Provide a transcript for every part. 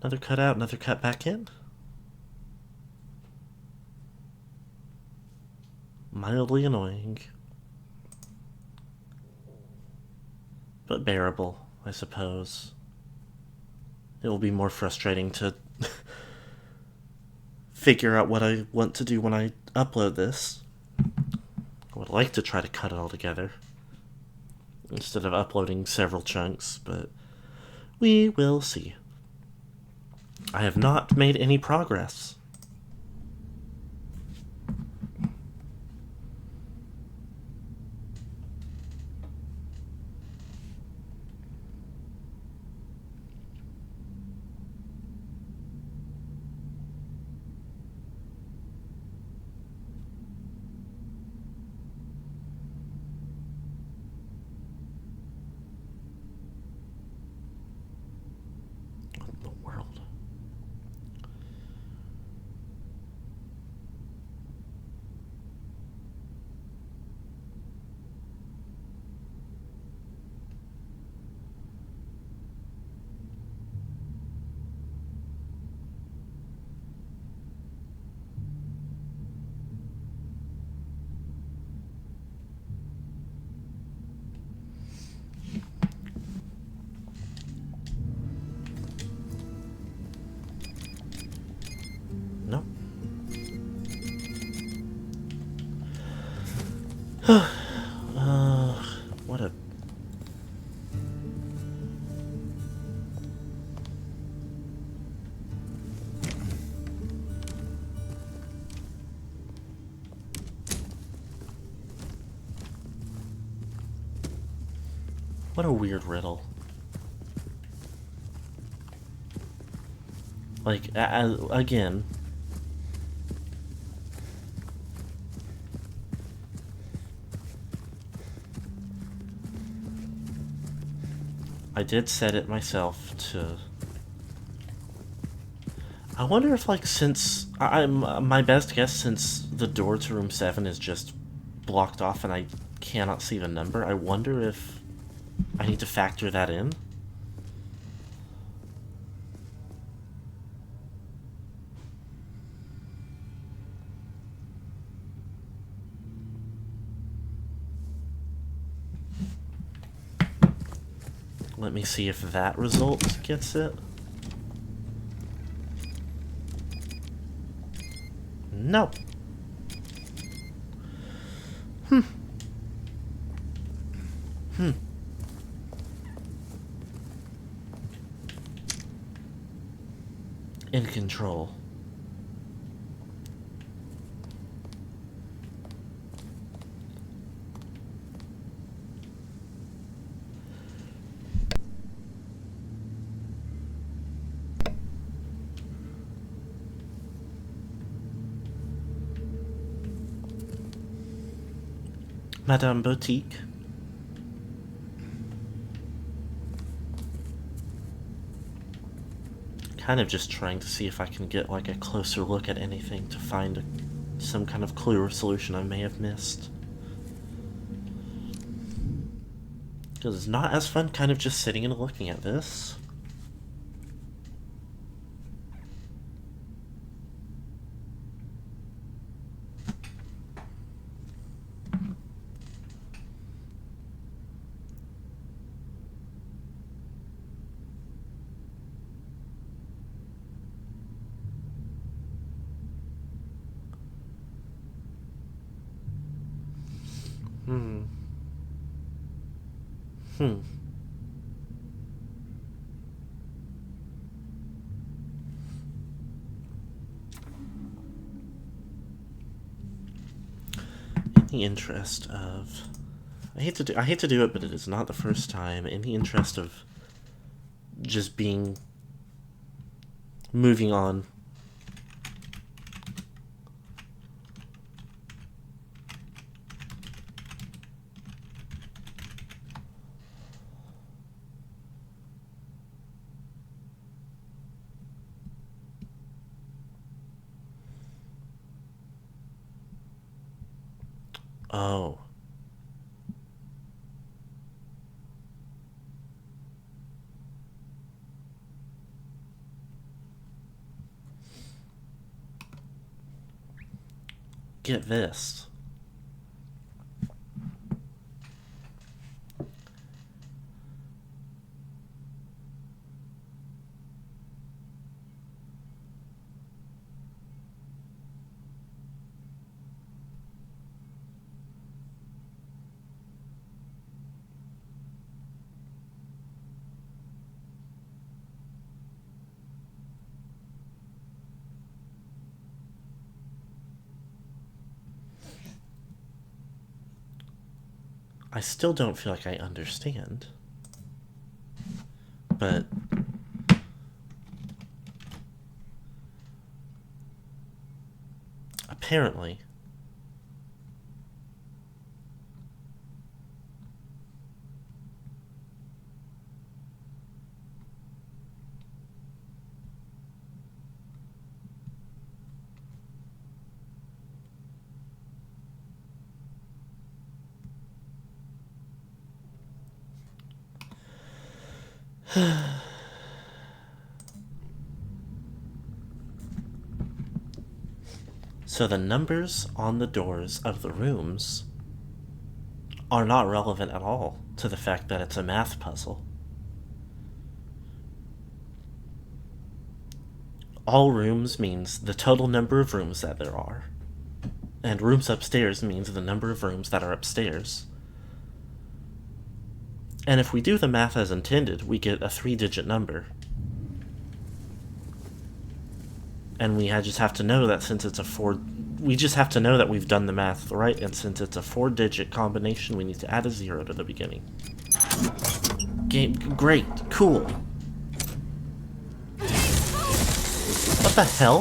Another cut out, another cut back in. Mildly annoying. But bearable, I suppose. It will be more frustrating to figure out what I want to do when I upload this. I would like to try to cut it all together instead of uploading several chunks, but we will see. I have not made any progress. What in the world? Nope. What a... What a weird riddle. Like, again... I did set it myself to... I wonder if, like, since... my best guess, since the door to room 7 is just blocked off and I cannot see the number, I wonder if I need to factor that in. Let me see if that result gets it. No. In control. Madame Boutique. Kind of just trying to see if I can get like a closer look at anything to find some kind of clue or solution I may have missed. Because it's not as fun kind of just sitting and looking at this. In the interest of... I hate to do it, but it is not the first time. In the interest of just moving on. Oh. Get this. I still don't feel like I understand. But apparently so the numbers on the doors of the rooms are not relevant at all to the fact that it's a math puzzle. All rooms means the total number of rooms that there are. And rooms upstairs means the number of rooms that are upstairs. And if we do the math as intended, we get a 3-digit number. And we just have to know that since it's a we just have to know that we've done the math right, and since it's a 4-digit combination, we need to add a 0 to the beginning. Great, cool. What the hell?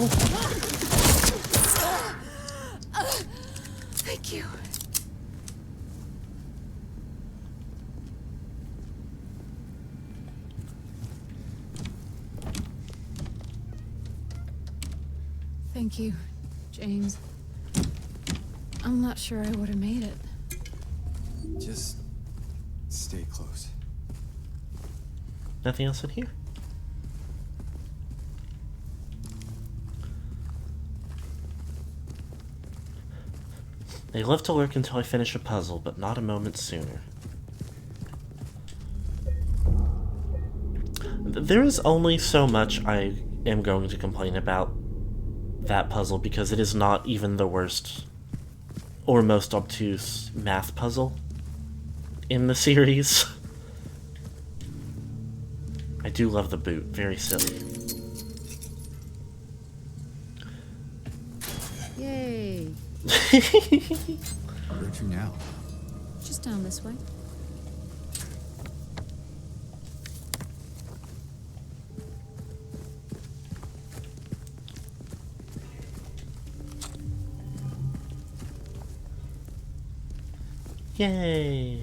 Thank you. Thank you, James. I'm not sure I would have made it. Just stay close. Nothing else in here? They love to lurk until I finish a puzzle, but not a moment sooner. There is only so much I am going to complain about that puzzle because it is not even the worst or most obtuse math puzzle in the series. I do love the boot. Very silly. Yay. Where'd you now? Just down this way. Yay!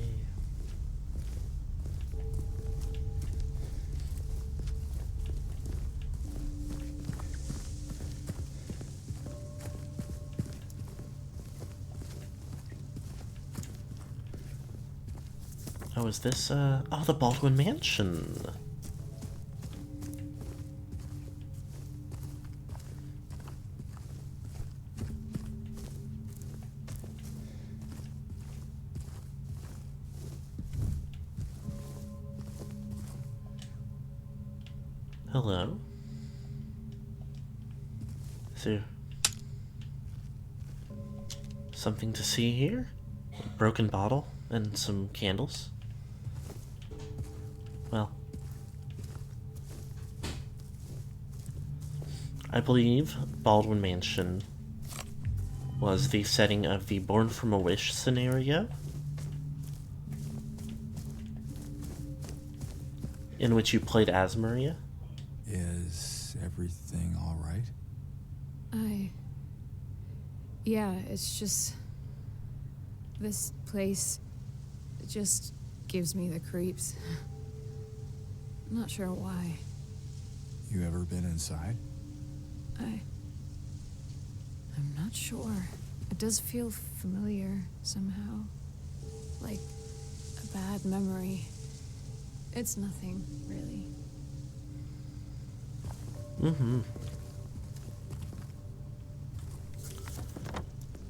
Oh, is this, oh, the Baldwin Mansion. Hello? Is there something to see here? A broken bottle and some candles? Well, I believe Baldwin Mansion was the setting of the Born from a Wish scenario, in which you played as Maria. Is everything all right? Yeah, it's just... this place... it just gives me the creeps. I'm not sure why. You ever been inside? I'm not sure. It does feel familiar somehow. Like a bad memory. It's nothing, really. Mm-hmm.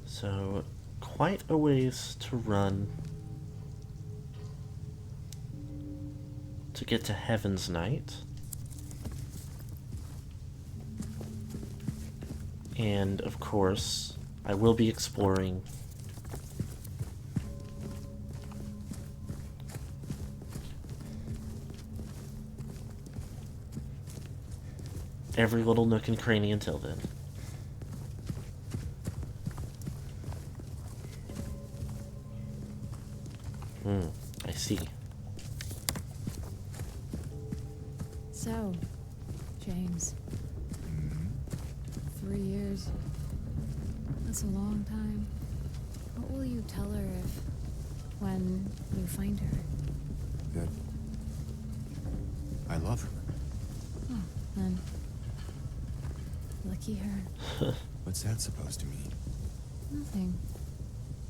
So, quite a ways to run to get to Heaven's Night. And, of course, I will be exploring every little nook and cranny until then. I see. So, James. 3 years. That's a long time. What will you tell her when you find her? That I love her. Oh, then. Lucky her. What's that supposed to mean? Nothing.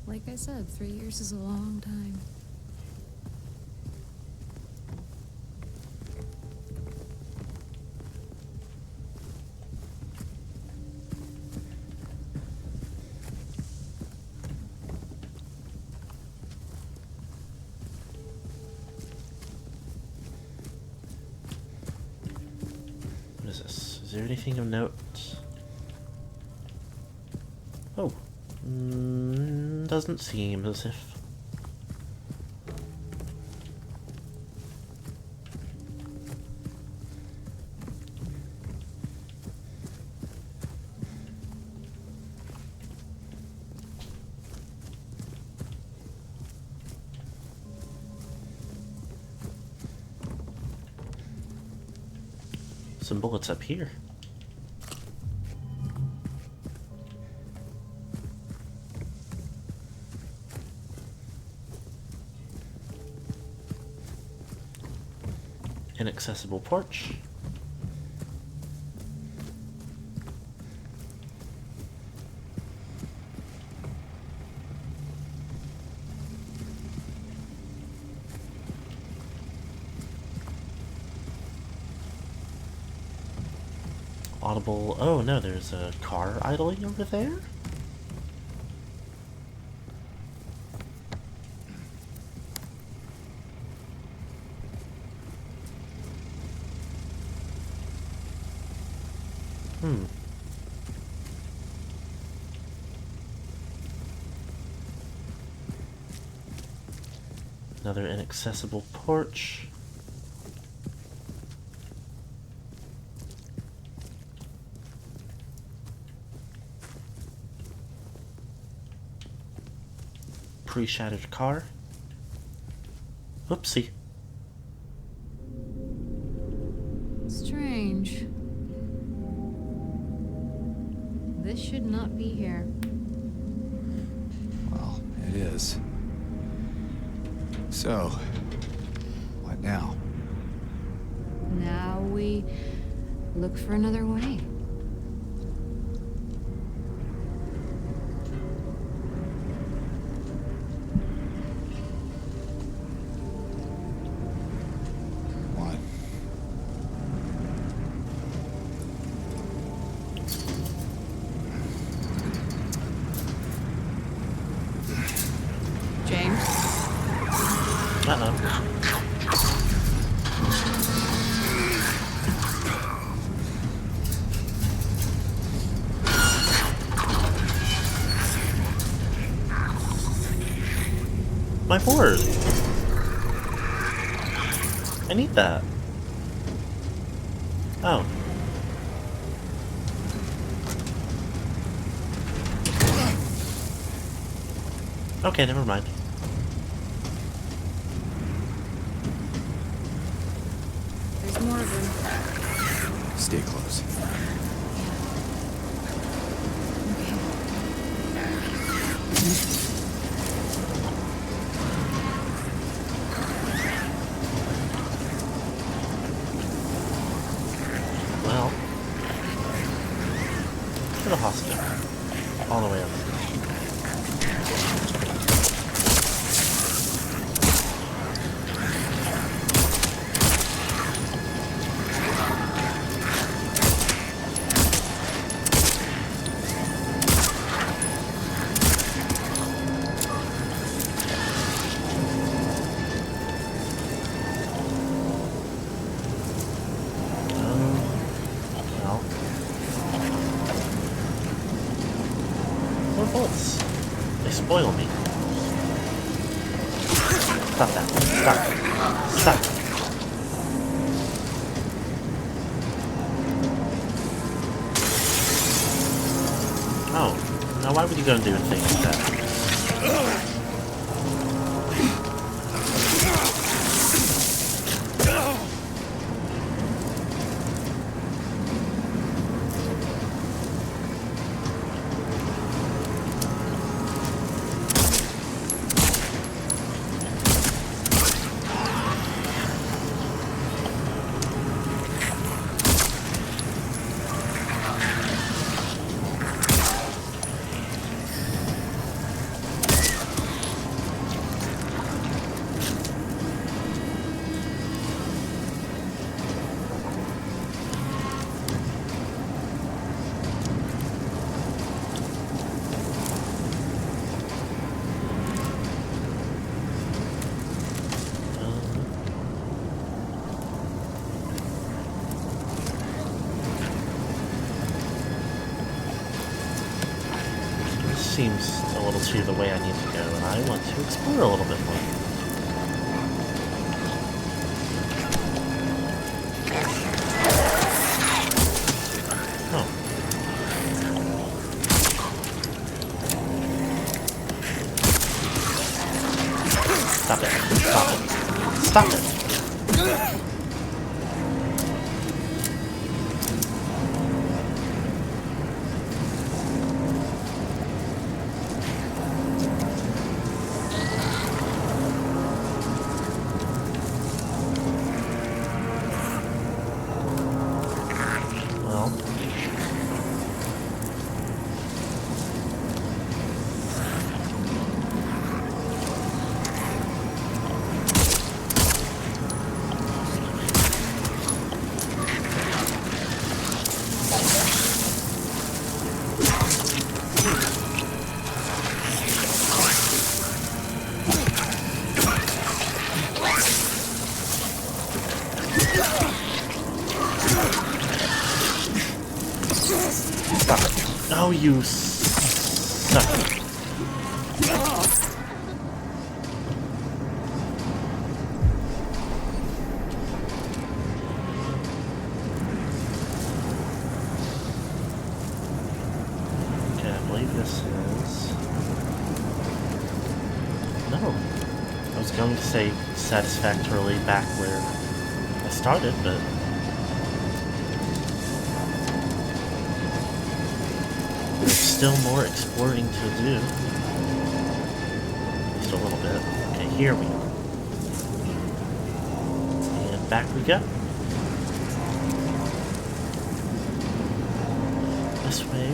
Like I said, 3 years is a long time. What is this? Is there anything of note? Oh. Doesn't seem as if. Some bullets up here. Inaccessible porch. Audible. Oh no, there's a car idling over there? Another inaccessible porch. Pre-shattered car. Oopsie. Strange. This should not be here. Well, it is. So, what now? Now we look for another way. What? James? Uh-oh. My board. I need that. Oh. Okay, never mind. There's more of them. Stay close. Well. To the hospital. All the way over. Stop that. Stop. Stop. Oh. Now why would you go and do a thing like that? Seems a little too the way I need to go, and I want to explore a little bit more. Oh. Stop it. Stop it. Stop it. Stop it. Oh, you suck. Okay, I believe this is... No. I was going to say satisfactorily back where I started, but... there's still more exploring to do. Just a little bit. Okay, here we go. And back we go. This way.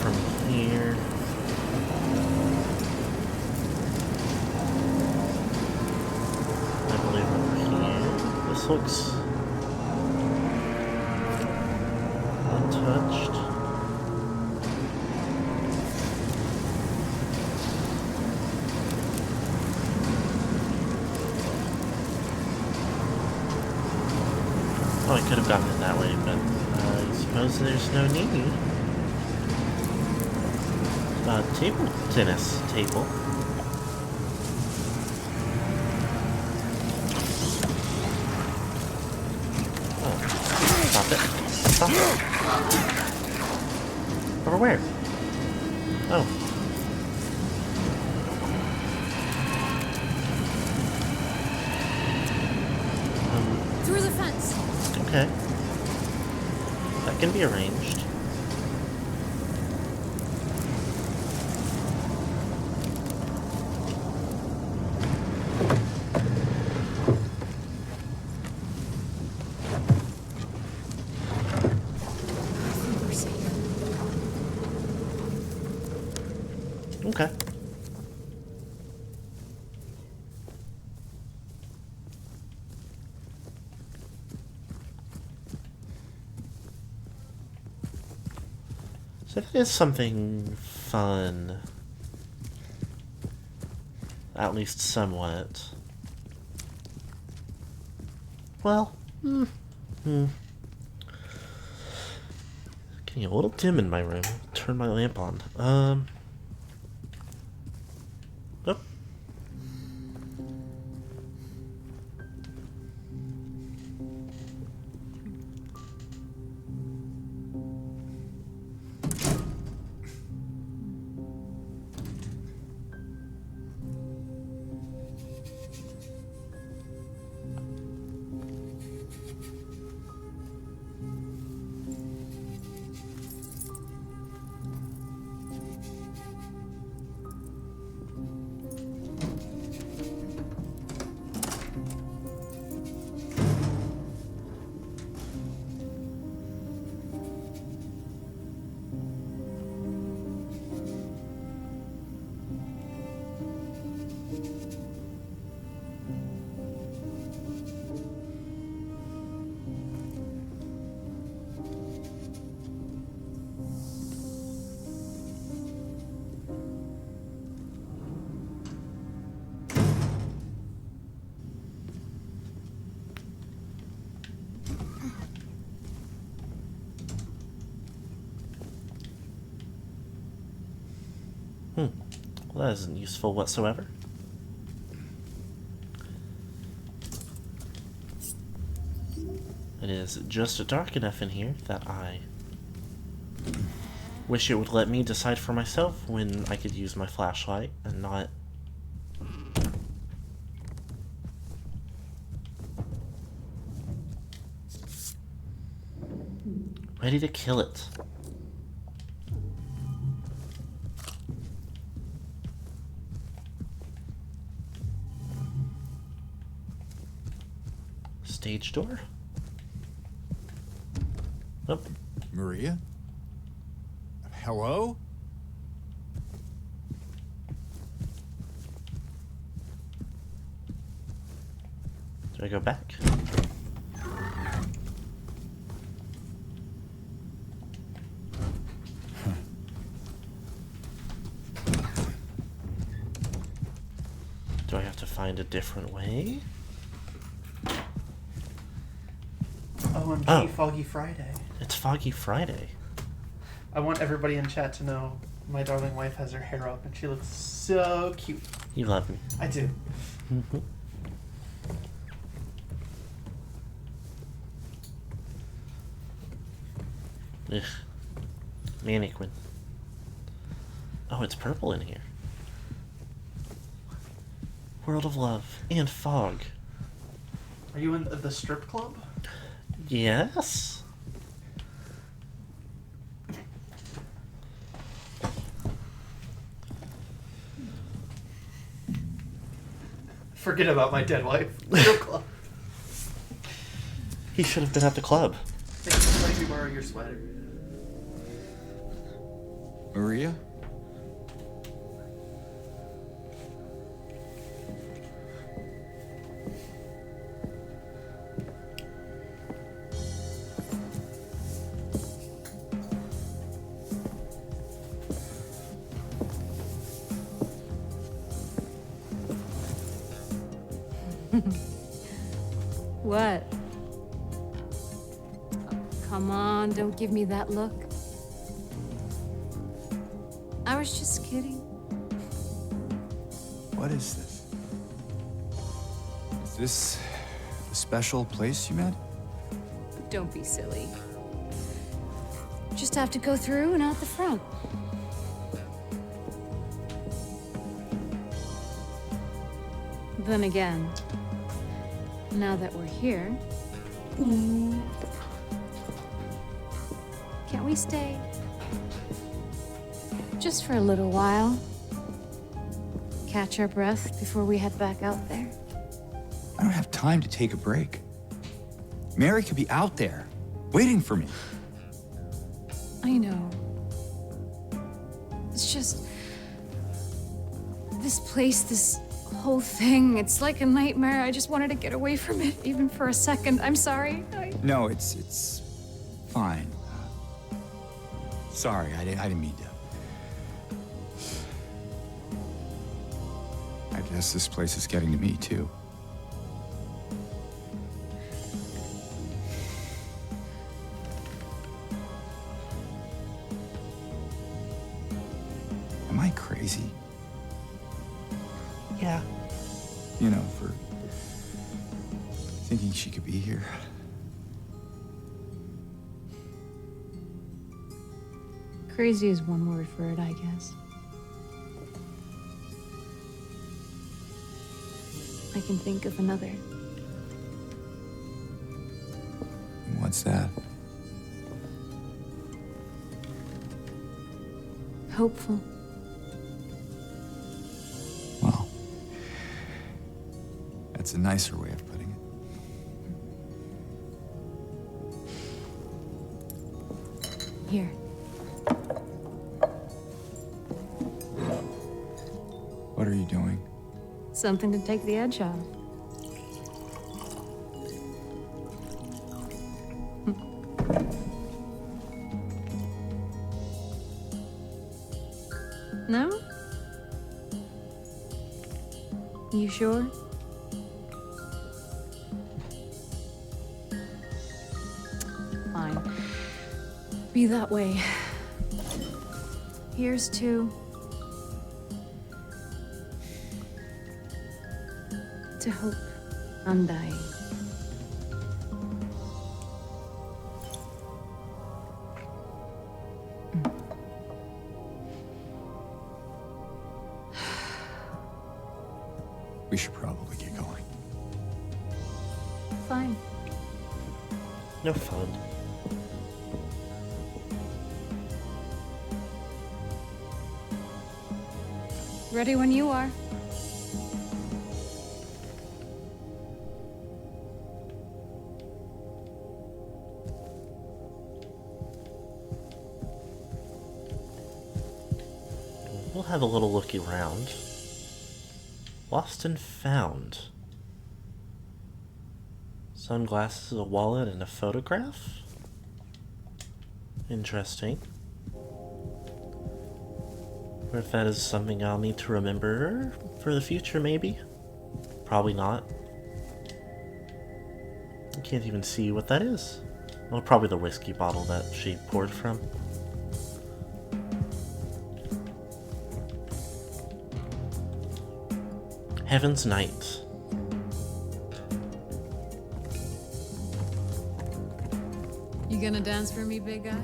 From here. I believe over here. This looks untouched. Oh, I could have gotten it that way, but I suppose there's no need. Table tennis table. Oh, stop it. Stop it. Over where? Oh. Through the fence. Okay. That can be arranged. Okay. So that is something fun. At least somewhat. Well, getting a little dim in my room. Turn my lamp on. Well, that isn't useful whatsoever. It is just dark enough in here that I wish it would let me decide for myself when I could use my flashlight and not... Ready to kill it. Stage door? Oh. Maria? Hello? Do I go back? Do I have to find a different way? OMG, Oh. Foggy Friday. It's Foggy Friday. I want everybody in chat to know my darling wife has her hair up and she looks so cute. You love me. I do. Ugh. Mannequin. Oh, it's purple in here. World of Love and Fog. Are you in the strip club? Yes. Forget about my dead wife. Strip club. He should have been at the club. Thank you for letting me borrow your sweater. Maria? What? Oh, come on, don't give me that look. I was just kidding. What is this? Is this the special place you met? Don't be silly. Just have to go through and out the front. Then again, now that we're here, can't we stay? Just for a little while. Catch our breath before we head back out there. I don't have time to take a break. Mary could be out there, waiting for me. I know. It's just... this place, this whole thing, it's like a nightmare. I just wanted to get away from it, even for a second. I'm sorry. No, it's fine. Sorry, I didn't mean to. I guess this place is getting to me, too. Am I crazy? Yeah. You know, for thinking she could be here. Crazy is one word for it, I guess. I can think of another. What's that? Hopeful. Well, that's a nicer way of putting it. Here. What are you doing? Something to take the edge off. No? You sure? Fine. Be that way. Here's to to hope. Undying. We should probably get going. Fine. No fun. Ready when you are. We'll have a little looky around. Lost and found. Sunglasses, a wallet, and a photograph? Interesting. Or if that is something I'll need to remember for the future, maybe? Probably not. I can't even see what that is. Well, probably the whiskey bottle that she poured from. Heaven's Night. You gonna dance for me, big guy?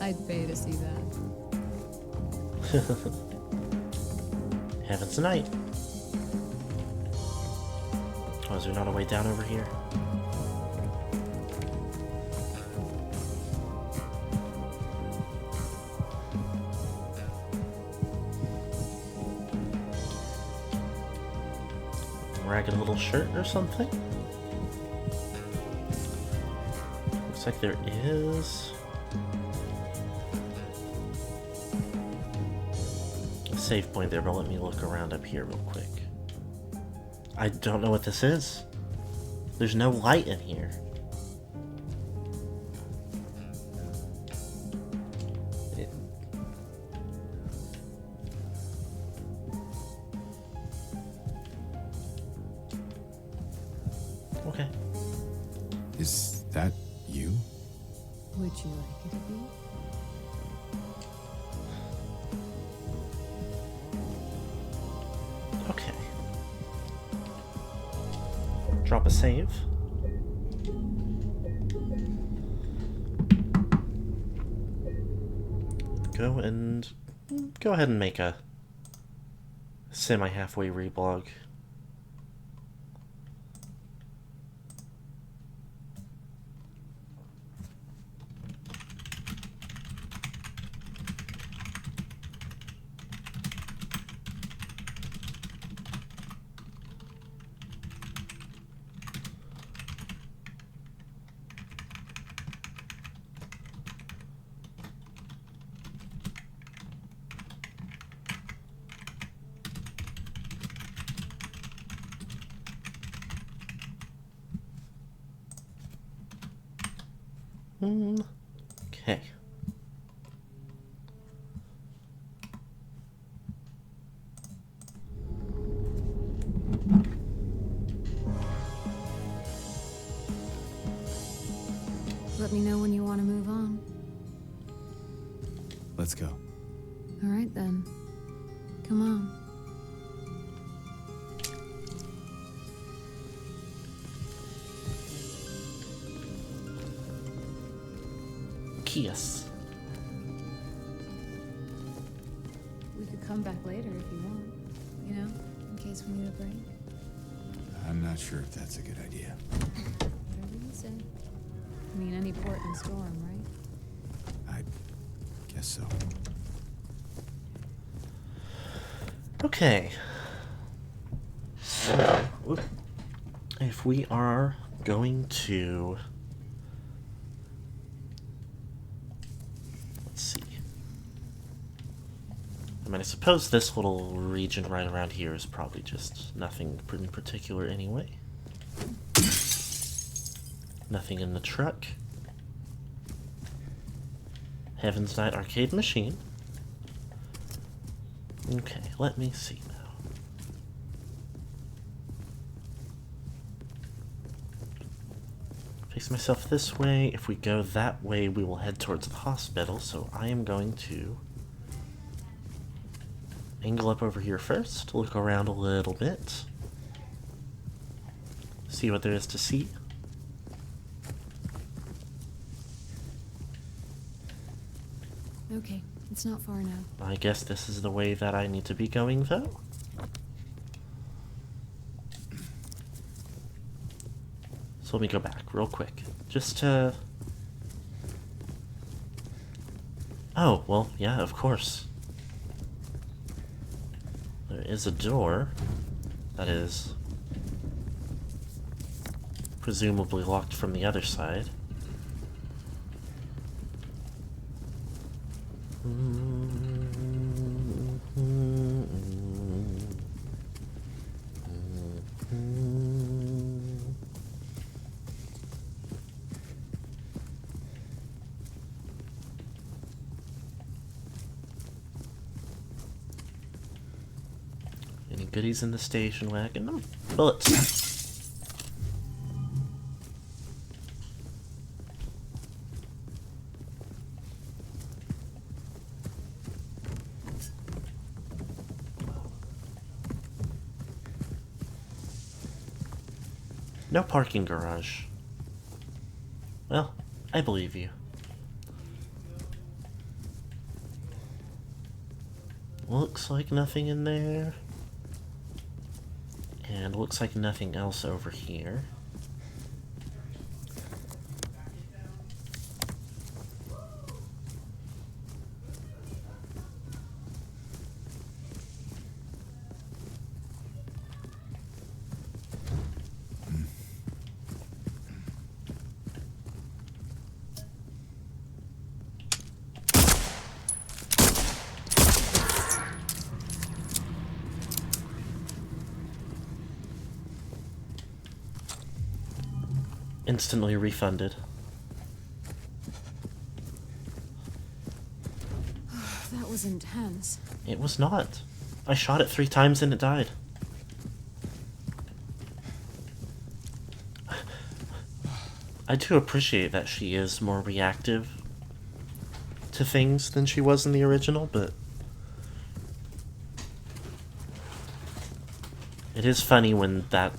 I'd pay to see that. Heaven's Night. Oh, is there not a way down over here? Ragged little shirt or something? Looks like there is a save point there, but let me look around up here real quick. I don't know what this is. There's no light in here. Okay. Is that you? Would you like it to be? Okay. Drop a save. Go ahead and make a semi-halfway reblog. Okay. Let me know when you want to move on. Let's go. All right then. Come on. Kiss. We could come back later if you want. You know, in case we need a break. I'm not sure if that's a good idea. Whatever you say. I mean, any port in storm, right? I guess so. Okay. So, if we are going to... Let's see. I mean, I suppose this little region right around here is probably just nothing in particular anyway. Nothing in the truck. Heaven's Night arcade machine. Okay, let me see now. Face myself this way. If we go that way, we will head towards the hospital, so I am going to angle up over here first, look around a little bit, see what there is to see. Okay, it's not far now. I guess this is the way that I need to be going, though. So let me go back real quick, just to... Oh, well, yeah, of course. There is a door that is presumably locked from the other side. Any goodies in the station wagon? No. Bullets. No parking garage. Well, I believe you. Looks like nothing in there. And looks like nothing else over here. Instantly refunded. That was intense. It was not. I shot it 3 times and it died. I do appreciate that she is more reactive to things than she was in the original, but it is funny when that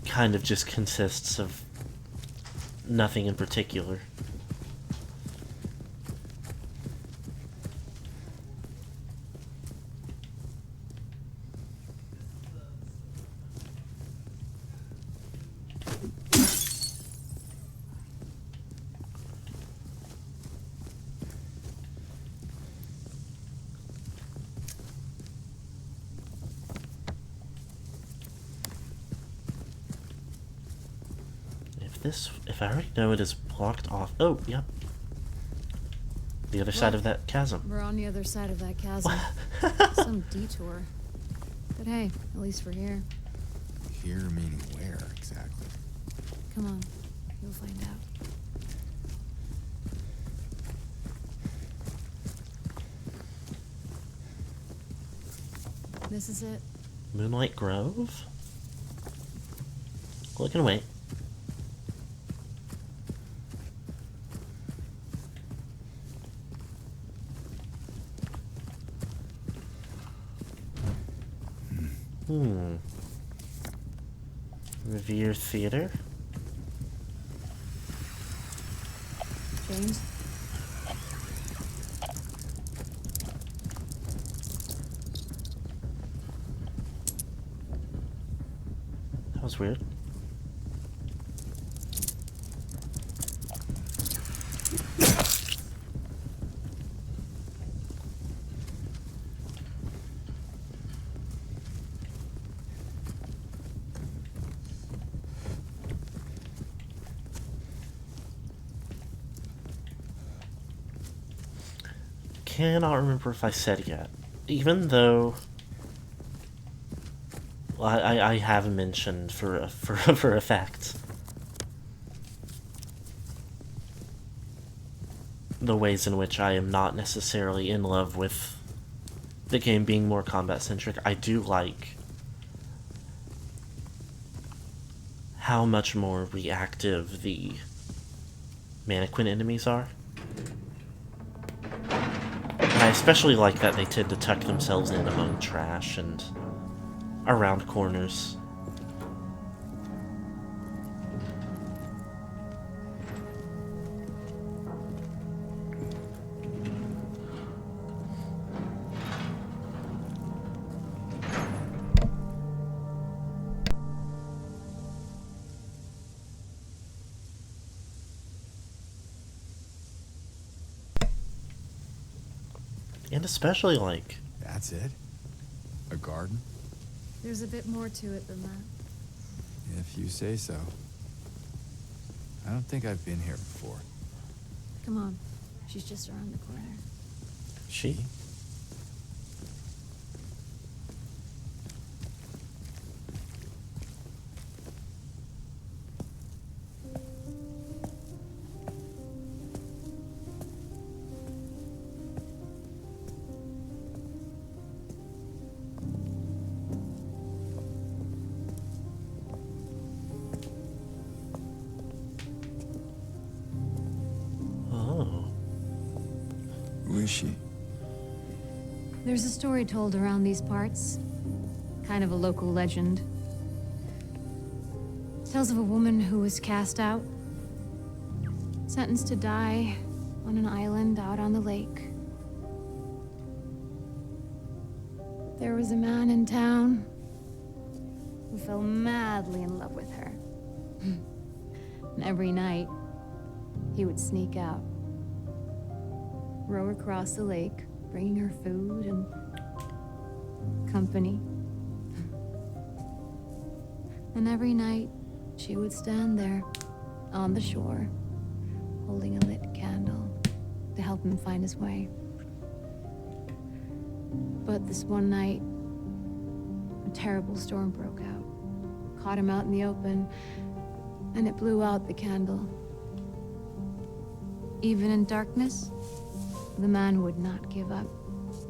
kind of just consists of nothing in particular. If I already know it is blocked off. Oh, yep. The other side of that chasm. We're on the other side of that chasm. Some detour. But hey, at least we're here. Here meaning where exactly? Come on, you'll find out. This is it. Moonlight Grove? Look and wait. Revere Theater. James? That was weird. Cannot remember if I said it yet. Even though I have mentioned for a fact the ways in which I am not necessarily in love with the game being more combat centric. I do like how much more reactive the mannequin enemies are. I especially like that they tend to tuck themselves in among trash and around corners. And especially like... That's it? A garden? There's a bit more to it than that. If you say so. I don't think I've been here before. Come on. She's just around the corner. She? Who is she? There's a story told around these parts. Kind of a local legend. Tells of a woman who was cast out. Sentenced to die on an island out on the lake. There was a man in town who fell madly in love with her. And every night, he would sneak out, row across the lake, bringing her food and company. And every night, she would stand there on the shore, holding a lit candle to help him find his way. But this one night, a terrible storm broke out, caught him out in the open, and it blew out the candle. Even in darkness, the man would not give up.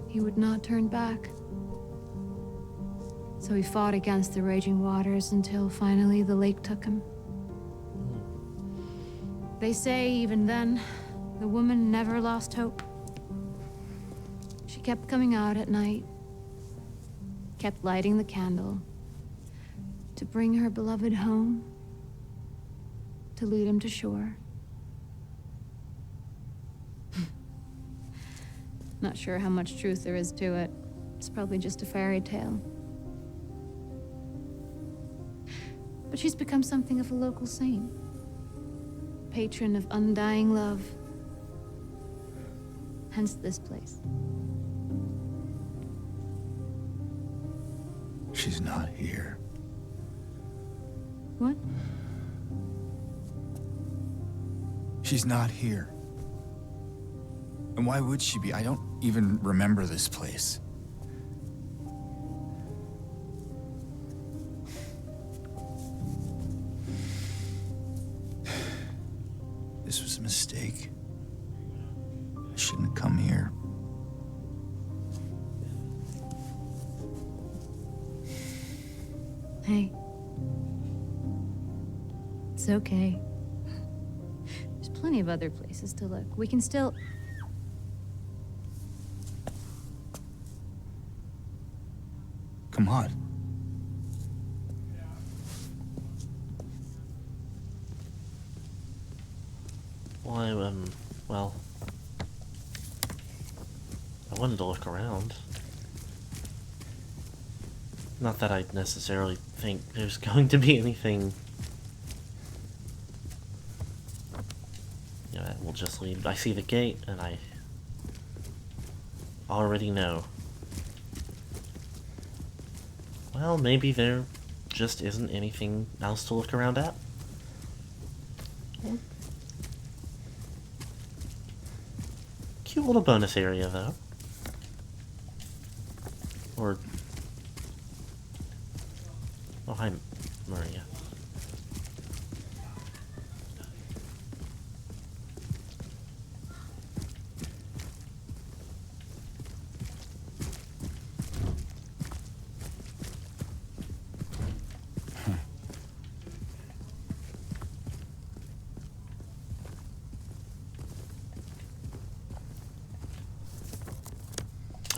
He would not turn back. So he fought against the raging waters until finally the lake took him. They say even then, the woman never lost hope. She kept coming out at night, kept lighting the candle to bring her beloved home, to lead him to shore. Not sure how much truth there is to it. It's probably just a fairy tale. But she's become something of a local saint. Patron of undying love. Hence this place. She's not here. What? She's not here. And why would she be? I don't even remember this place. This was a mistake. I shouldn't have come here. Hey. It's okay. There's plenty of other places to look. We can still... Come on. Well, well, I wanted to look around. Not that I necessarily think there's going to be anything, you know, that will just lead. I see the gate, and I already know. Well, maybe there just isn't anything else to look around at. Cute little bonus area, though. Or... Oh, hi, Maria.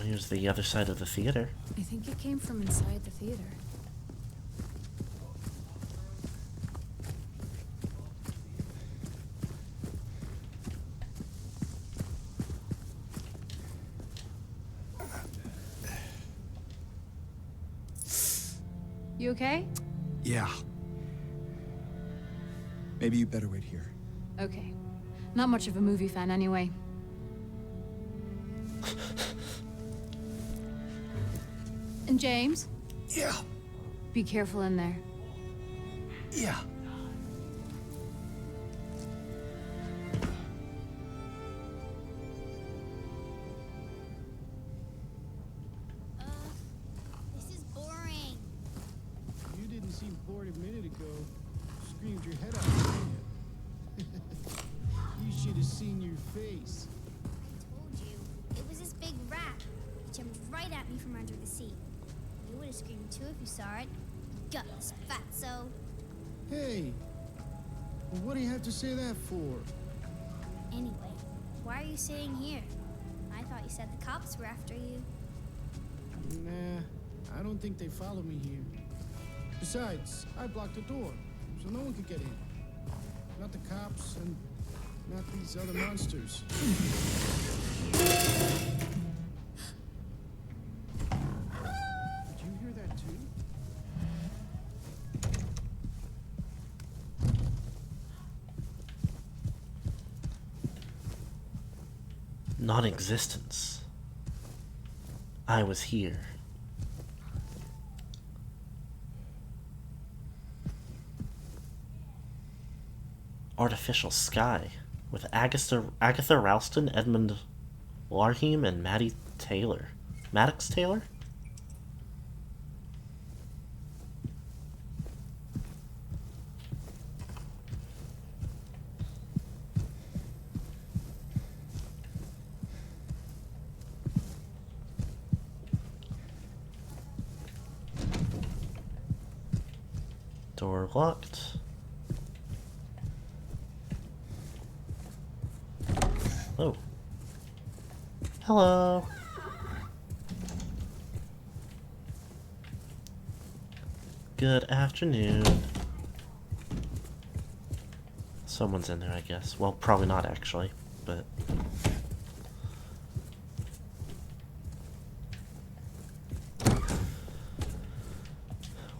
Here's the other side of the theater. I think it came from inside the theater. You okay? Yeah. Maybe you better wait here. Okay. Not much of a movie fan anyway. And James, Yeah. be careful in there. Yeah. This is boring. You didn't seem bored a minute ago. Screamed your head off, didn't you? You should have seen your face. I told you. It was this big rat. It jumped right at me from under the seat. You would have screamed too if you saw it. Gutless fatso. Hey, well, what do you have to say that for? Anyway, why are you sitting here? I thought you said the cops were after you. Nah, I don't think they follow me here. Besides, I blocked the door, so no one could get in. Not the cops, and not these other monsters. Did you hear that too? Non-existence. I was here. Artificial sky with Agatha Ralston, Edmund Larheim, and Maddox Taylor? Door locked. Oh. Hello. Good afternoon. Someone's in there, I guess. Well, probably not actually, but... A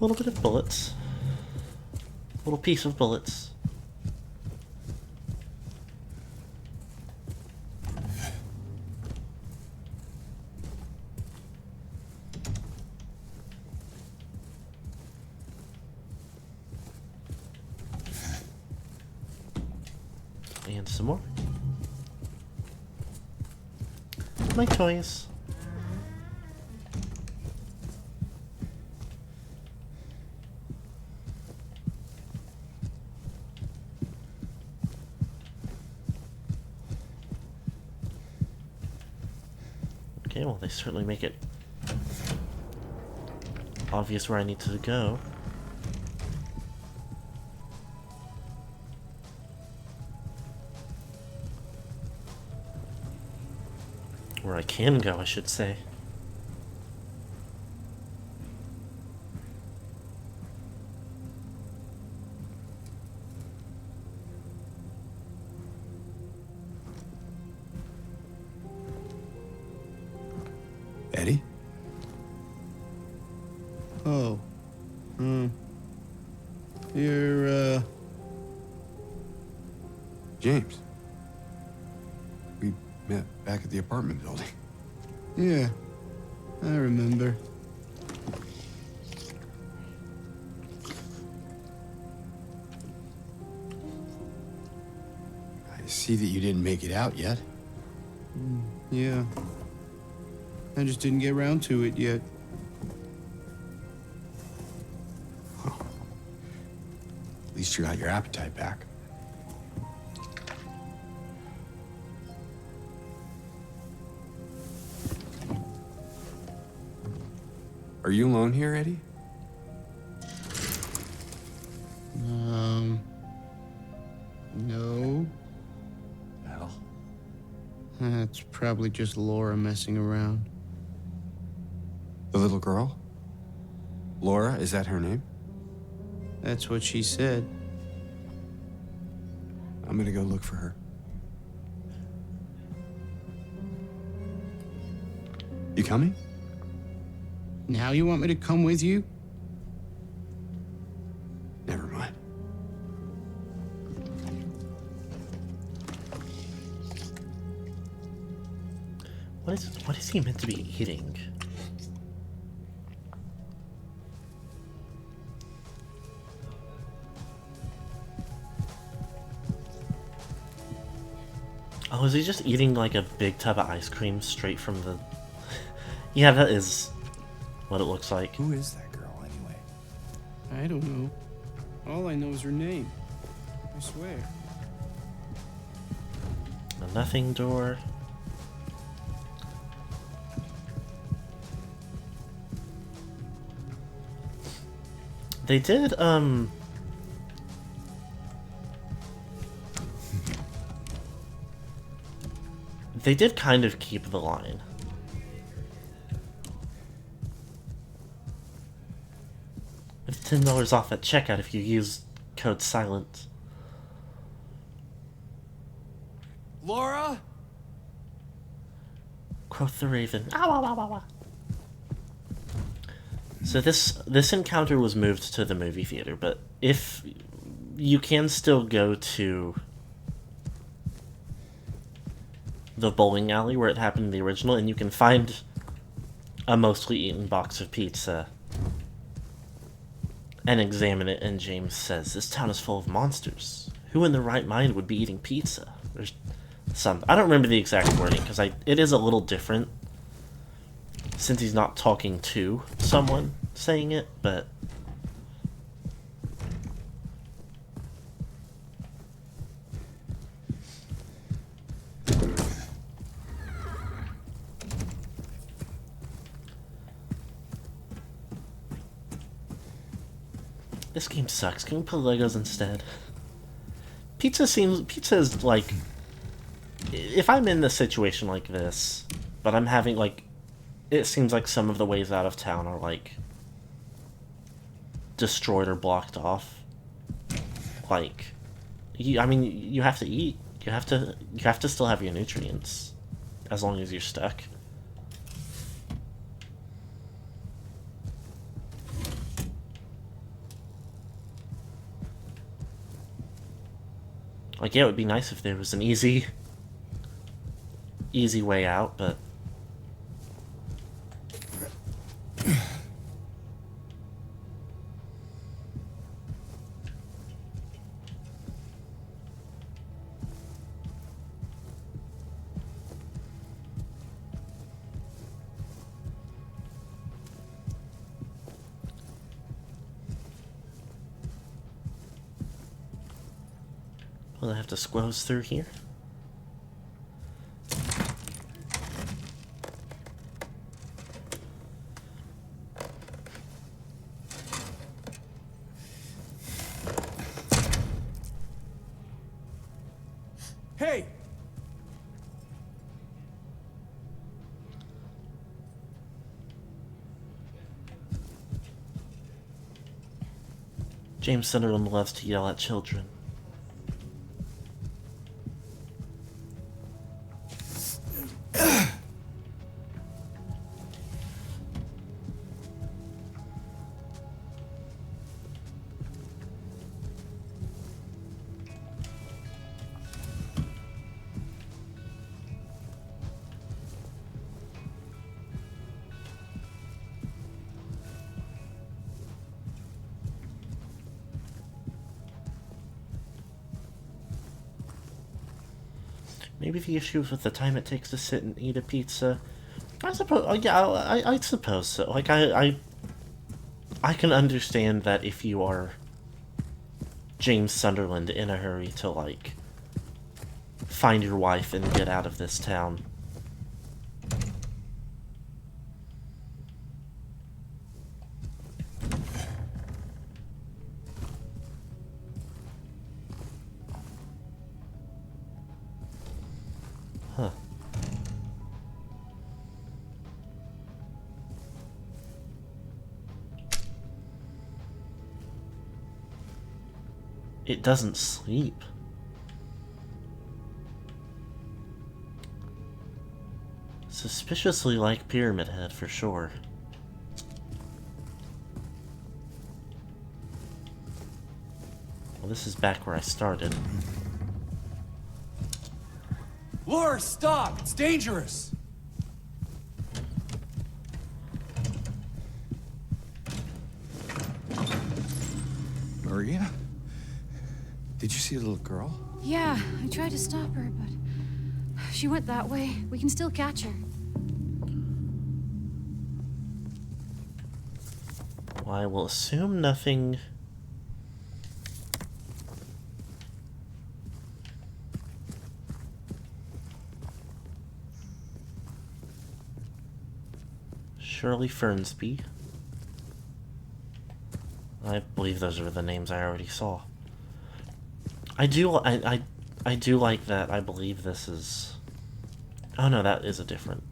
little bit of bullets. A little piece of bullets. And some more. My toys. Okay, well, they certainly make it obvious where I need to go. Where I can go, I should say. Eddie? Oh. You're, James. We met back at the apartment building. yeah, I remember. I see that you didn't make it out yet. Yeah. I just didn't get around to it yet. At least you got your appetite back. Are you alone here, Eddie? No. Well, That's probably just Laura messing around. The little girl? Laura, is that her name? That's what she said. I'm gonna go look for her. You coming? Now you want me to come with you? Never mind. What is he meant to be eating? Oh, is he just eating like a big tub of ice cream straight from the... Yeah, that is what it looks like. Who is that girl, anyway? I don't know. All I know is her name. I swear. A nothing door. They did, they did kind of keep the line. It's $10 off at checkout if you use code SILENT. Laura? Quoth the raven. Ow, ow, ow, ow, ow. So this encounter was moved to the movie theater, but if you can still go to the bowling alley where it happened in the original, and you can find a mostly eaten box of pizza and examine it, and James says, "This town is full of monsters. Who in their right mind would be eating pizza?" There's some... I don't remember the exact wording, because it is a little different since he's not talking to someone saying it, but... This game sucks. Can we play Legos instead? Pizza is like... If I'm in a situation like this, but I'm having, like... It seems like some of the ways out of town are, like... destroyed or blocked off. Like... I mean, you have to eat. You have to still have your nutrients. As long as you're stuck. Like, yeah, it would be nice if there was an easy way out, but... Will I have to squoze through here? Hey! James Sunderland loves to yell at children. Maybe the issue is with the time it takes to sit and eat a pizza. I suppose, yeah, I suppose so. Like, I can understand that if you are James Sunderland in a hurry to, like, find your wife and get out of this town. Huh. It doesn't sleep. Suspiciously like Pyramid Head for sure. Well, this is back where I started. Laura, stop! It's dangerous! Maria? Did you see the little girl? Yeah, I tried to stop her, but she went that way. We can still catch her. Well, I will assume nothing. Shirley Fernsby. I believe those are the names I already saw. I do like that. I believe this is... Oh no, that is a different...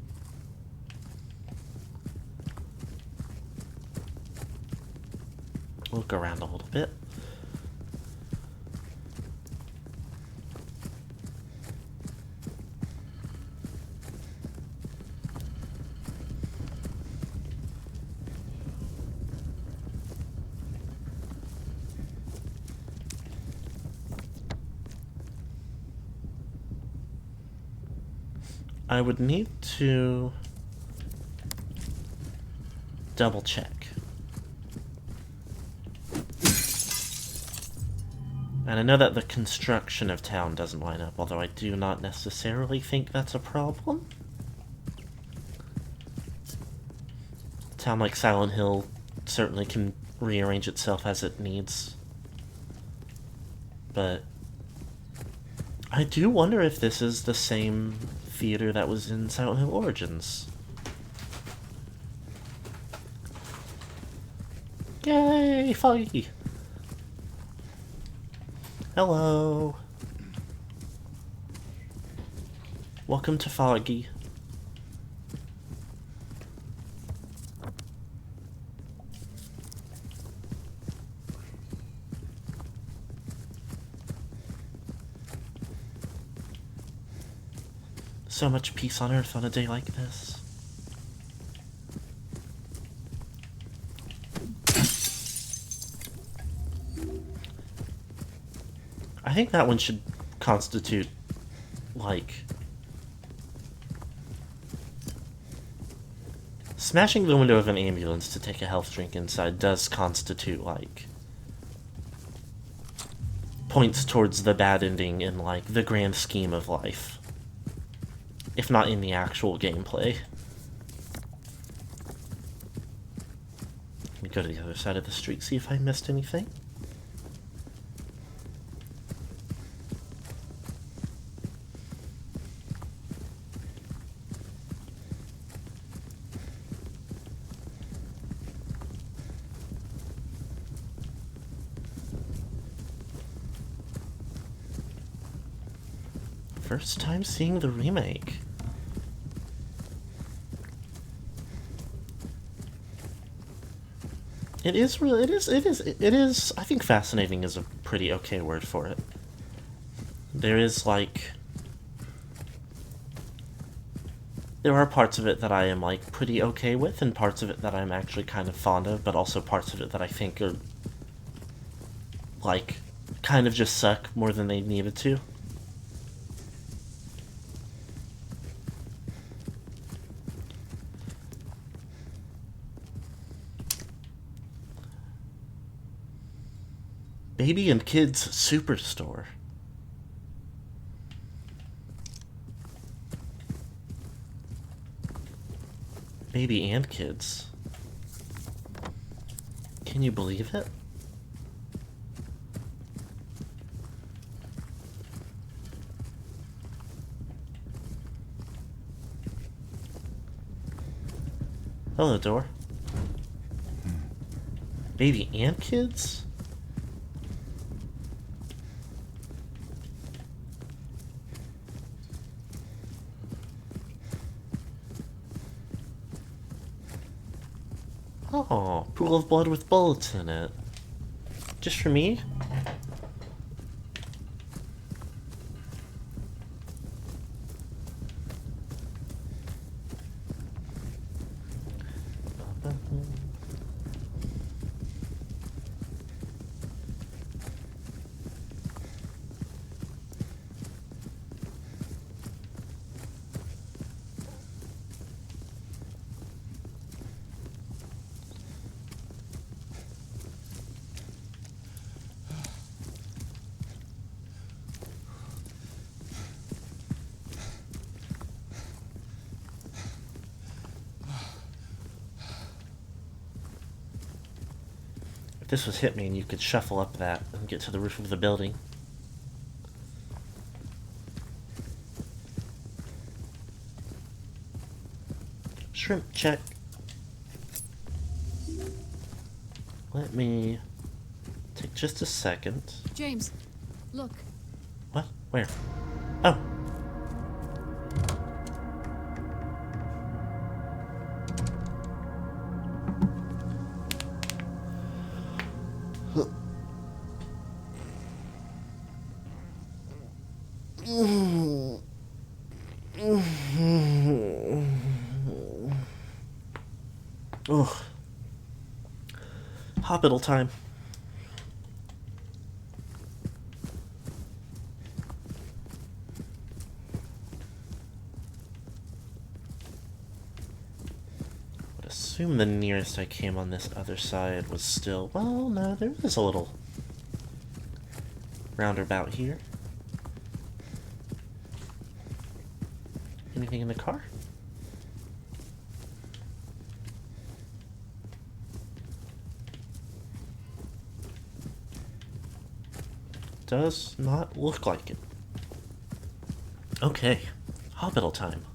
Look around a little bit. I would need to double check. And I know that the construction of town doesn't line up, although I do not necessarily think that's a problem. A town like Silent Hill certainly can rearrange itself as it needs. But I do wonder if this is the same theater that was in Silent Hill Origins. Yay, Foggy! Hello! Welcome to Foggy. So much peace on Earth on a day like this. I think that one should constitute, like... Smashing the window of an ambulance to take a health drink inside does constitute, like... points towards the bad ending in, like, the grand scheme of life. If not in the actual gameplay. Let me go to the other side of the street, see if I missed anything. First time seeing the remake. It is, I think fascinating is a pretty okay word for it. There is, like... There are parts of it that I am, like, pretty okay with, and parts of it that I'm actually kind of fond of, but also parts of it that I think are, like, kind of just suck more than they needed to. Baby and Kids Superstore. Baby and Kids. Can you believe it? Hello, door. Baby and Kids? Oh, pool of blood with bullets in it. Just for me? If this was Hitman, you could shuffle up that and get to the roof of the building. Shrimp check. Let me take just a second. James, look. What? Where? Oh. Ugh. Hospital time. Would assume the nearest I came on this other side was still... Well, no, there is a little roundabout here. Anything in the car? Does not look like it. Okay, hospital time.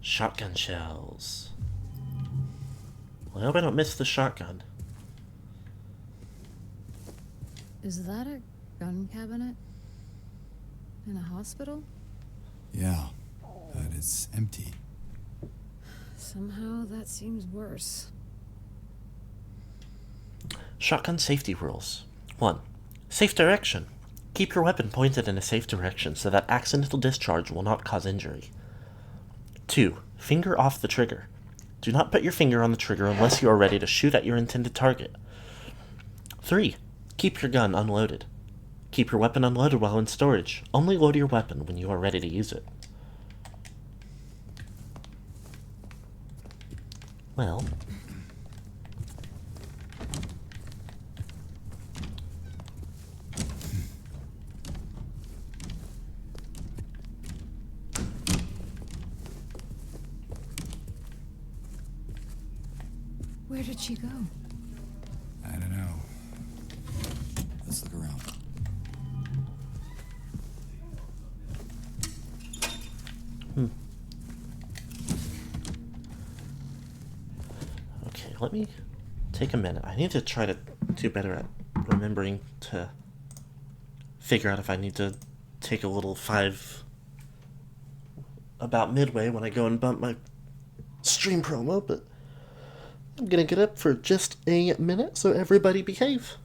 Shotgun shells. Well, I hope I don't miss the shotgun. Is that a gun cabinet? In a hospital? Yeah, but it's empty. Somehow that seems worse. Shotgun safety rules. 1. Safe direction. Keep your weapon pointed in a safe direction so that accidental discharge will not cause injury. 2. Finger off the trigger. Do not put your finger on the trigger unless you are ready to shoot at your intended target. 3. Keep your gun unloaded. Keep your weapon unloaded while in storage. Only load your weapon when you are ready to use it. Well... Where did she go? I don't know. Let's look around. Okay, let me take a minute. I need to try to do better at remembering to figure out if I need to take a little 5 about midway when I go and bump my stream promo, but I'm gonna get up for just a minute, so everybody behave.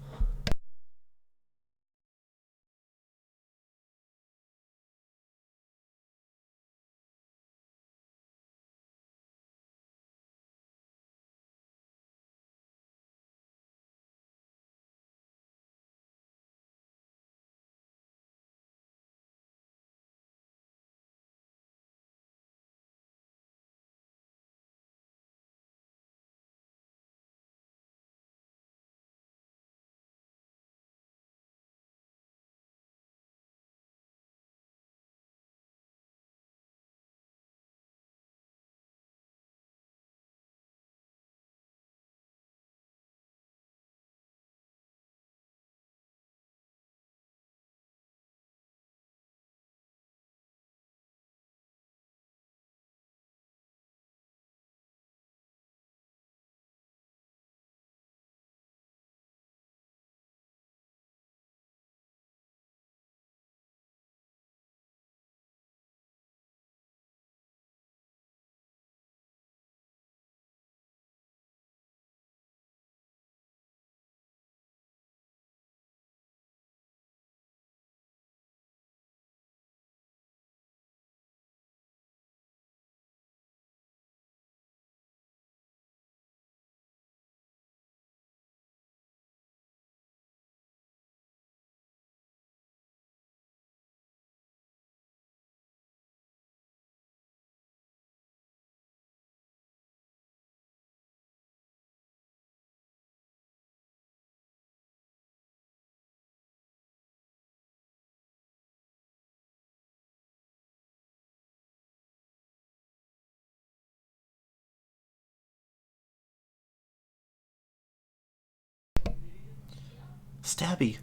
Stabby.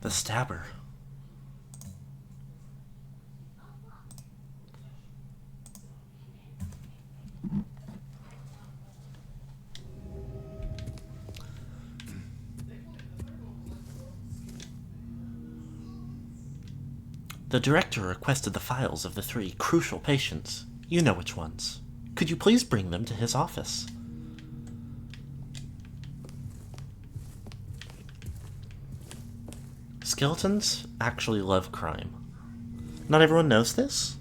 The stabber. The director requested the files of the 3 crucial patients. You know which ones. Could you please bring them to his office? Skeletons actually love crime. Not everyone knows this.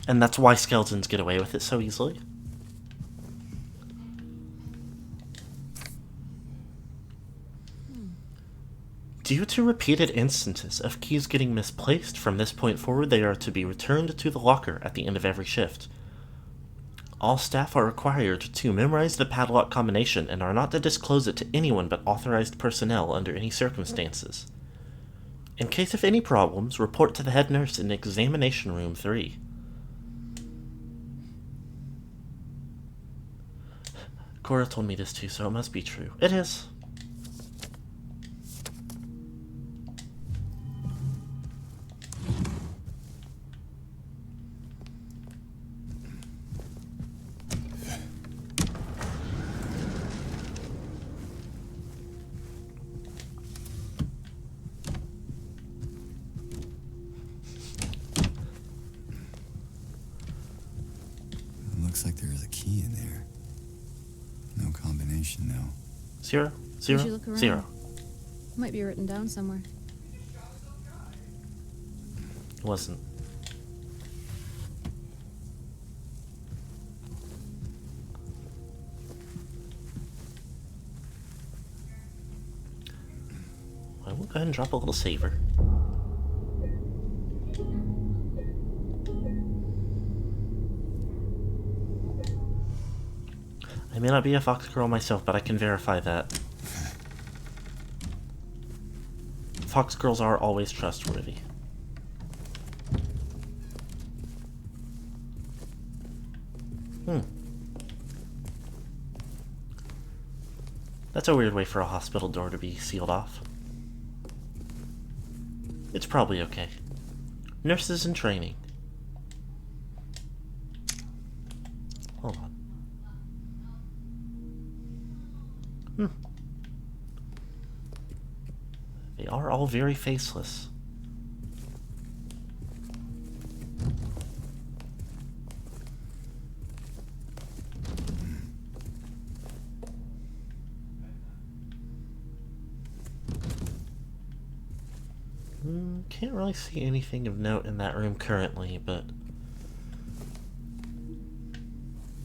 And that's why skeletons get away with it so easily. Due to repeated instances of keys getting misplaced, from this point forward they are to be returned to the locker at the end of every shift. All staff are required to memorize the padlock combination and are not to disclose it to anyone but authorized personnel under any circumstances. In case of any problems, report to the head nurse in examination room 3. Cora told me this too, so it must be true. It is. Looks like there is a key in there. No combination, though. 0, You 0, should look around. 0. Might be written down somewhere. It wasn't. I will go ahead and drop a little saver. I may not be a fox girl myself, but I can verify that. Fox girls are always trustworthy. That's a weird way for a hospital door to be sealed off. It's probably okay. Nurses in training. Hold on. They are all very faceless. Can't really see anything of note in that room currently, but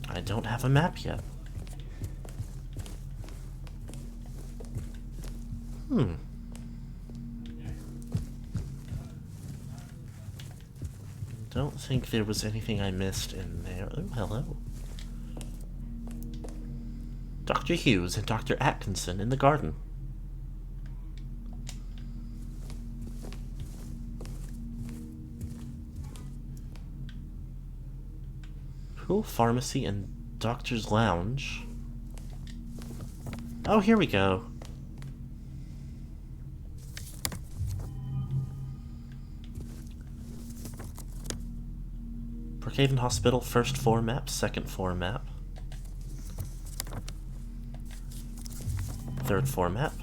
I don't have a map yet. Don't think there was anything I missed in there. Oh, hello. Dr. Hughes and Dr. Atkinson in the garden. Pool, pharmacy, and doctor's lounge. Oh, here we go. Brookhaven Hospital, first floor map, second floor map. Third floor map.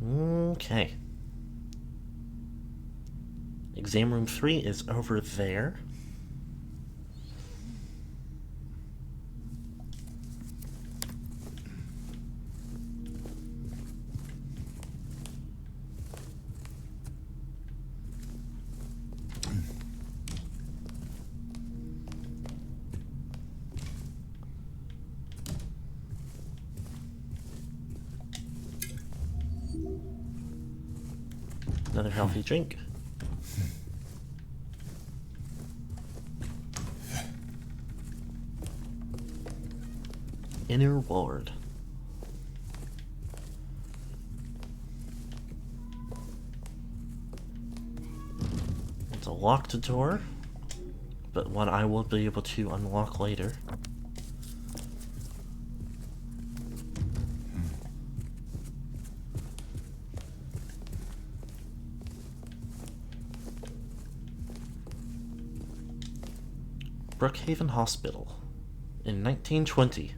Okay. Exam room 3 is over there. Another healthy drink. Inner ward. It's a locked door. but one I will be able to unlock later. Brookhaven Hospital in 1920.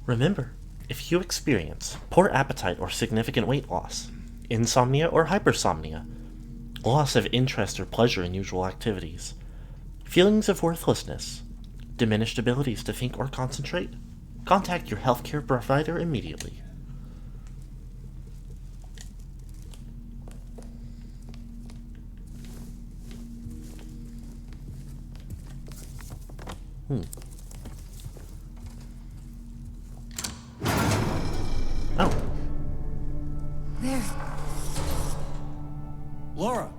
Remember, if you experience poor appetite or significant weight loss, insomnia or hypersomnia, loss of interest or pleasure in usual activities, feelings of worthlessness, diminished abilities to think or concentrate, contact your healthcare provider immediately. Oh. There. Laura!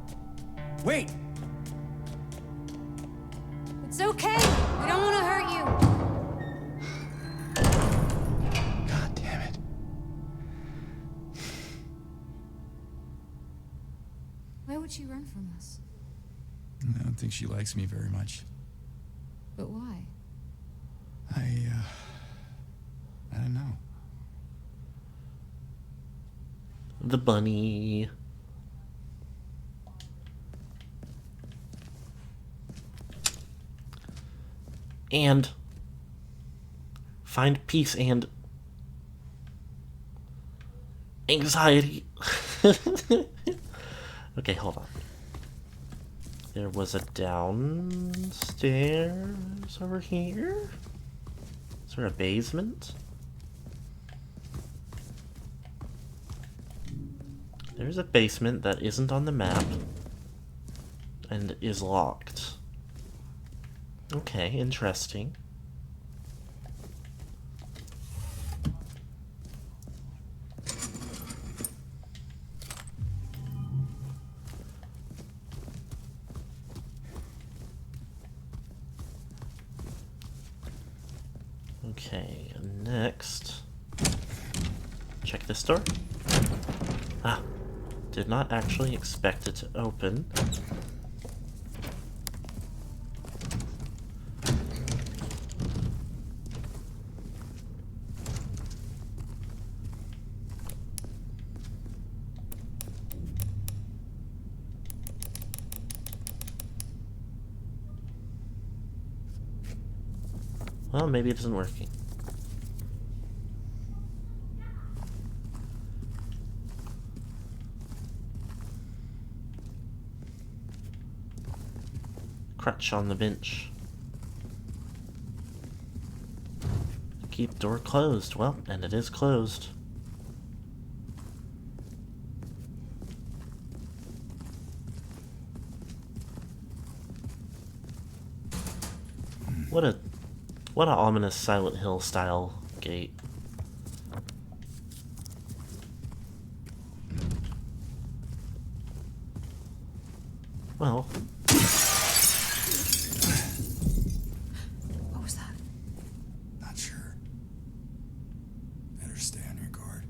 Wait! It's okay. We don't want to hurt you. God damn it. Why would she run from us? I don't think she likes me very much. But why? I don't know. The bunny. And find peace and anxiety. Okay, hold on. There was a downstairs over here. Is there a basement? There's a basement that isn't on the map and is locked. Okay, interesting. Okay, next. Check this door. Ah, did not actually expect it to open. Well, maybe it isn't working. Crutch on the bench. Keep door closed. Well, and it is closed. What a ominous Silent Hill style gate. Well, What was that? Not sure. Better stay on your guard.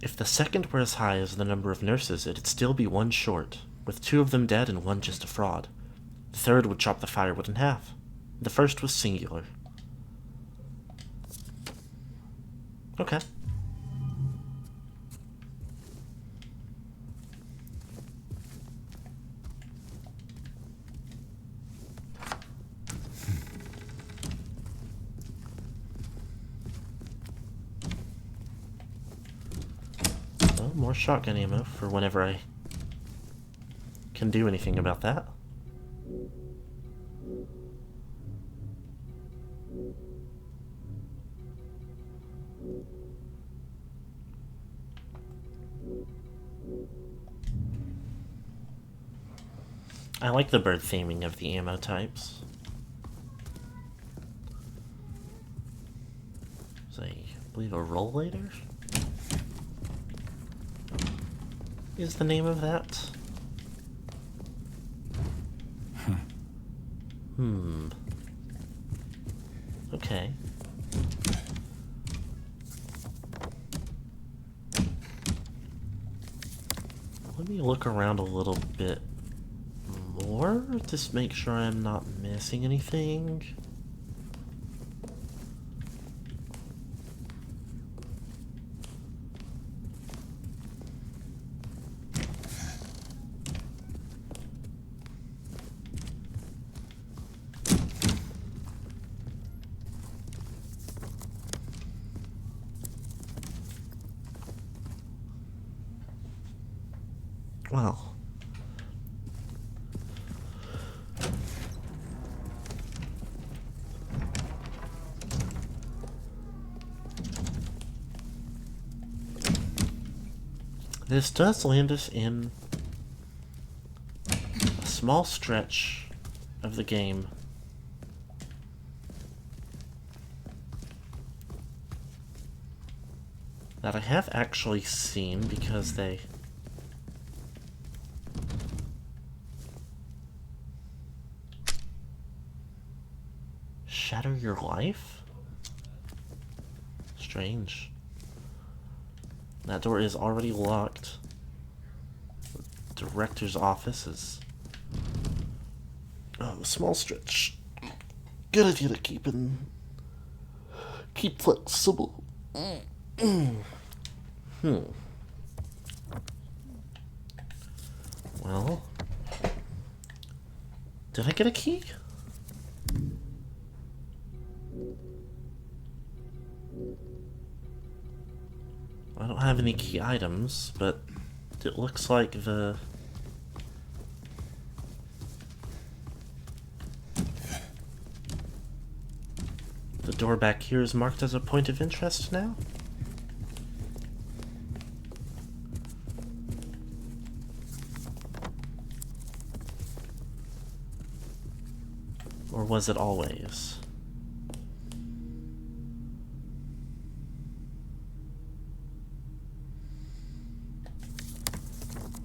if the second were as high as the number of nurses, it'd still be one short, with 2 of them dead and 1 just a fraud. The third would chop the firewood in half. The first was singular. Okay. Well, more shotgun ammo for whenever I can do anything about that. I like the bird theming of the ammo types. I believe a rollator is the name of that. Okay. Let me look around a little bit more, just make sure I'm not missing anything. Well, this does land us in a small stretch of the game that I have actually seen because they shatter your life? Strange. That door is already locked. The director's office is... Oh, small stretch. Good idea to keep flexible. Well... Did I get a key? I don't have any key items, but it looks like the door back here is marked as a point of interest now. Or was it always?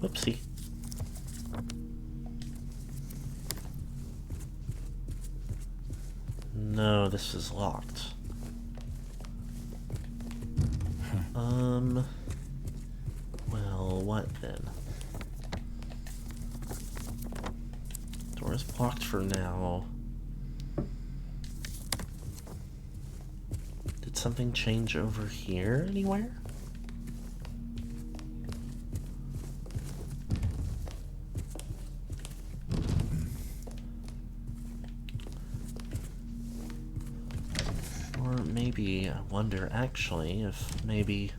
Whoopsie. No, this is locked. Well, what then? Door is blocked for now. Did something change over here anywhere? Maybe, I wonder actually if maybe...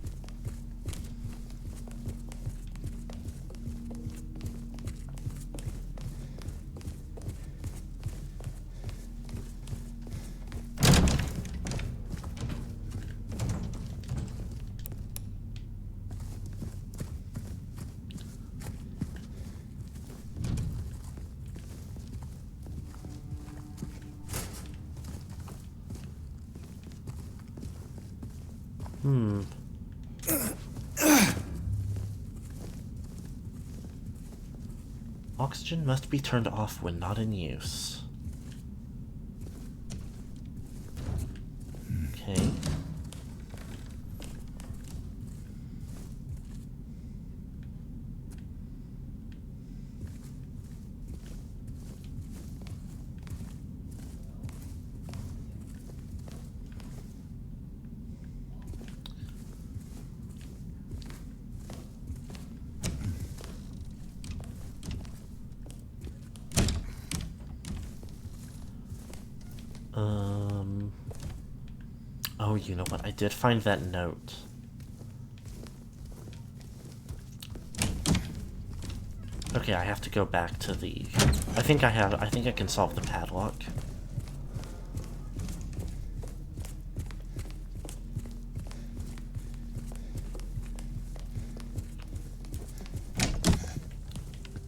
Oxygen must be turned off when not in use. Okay. Oh, you know what? I did find that note. Okay, I have to go back to the... I think I can solve the padlock.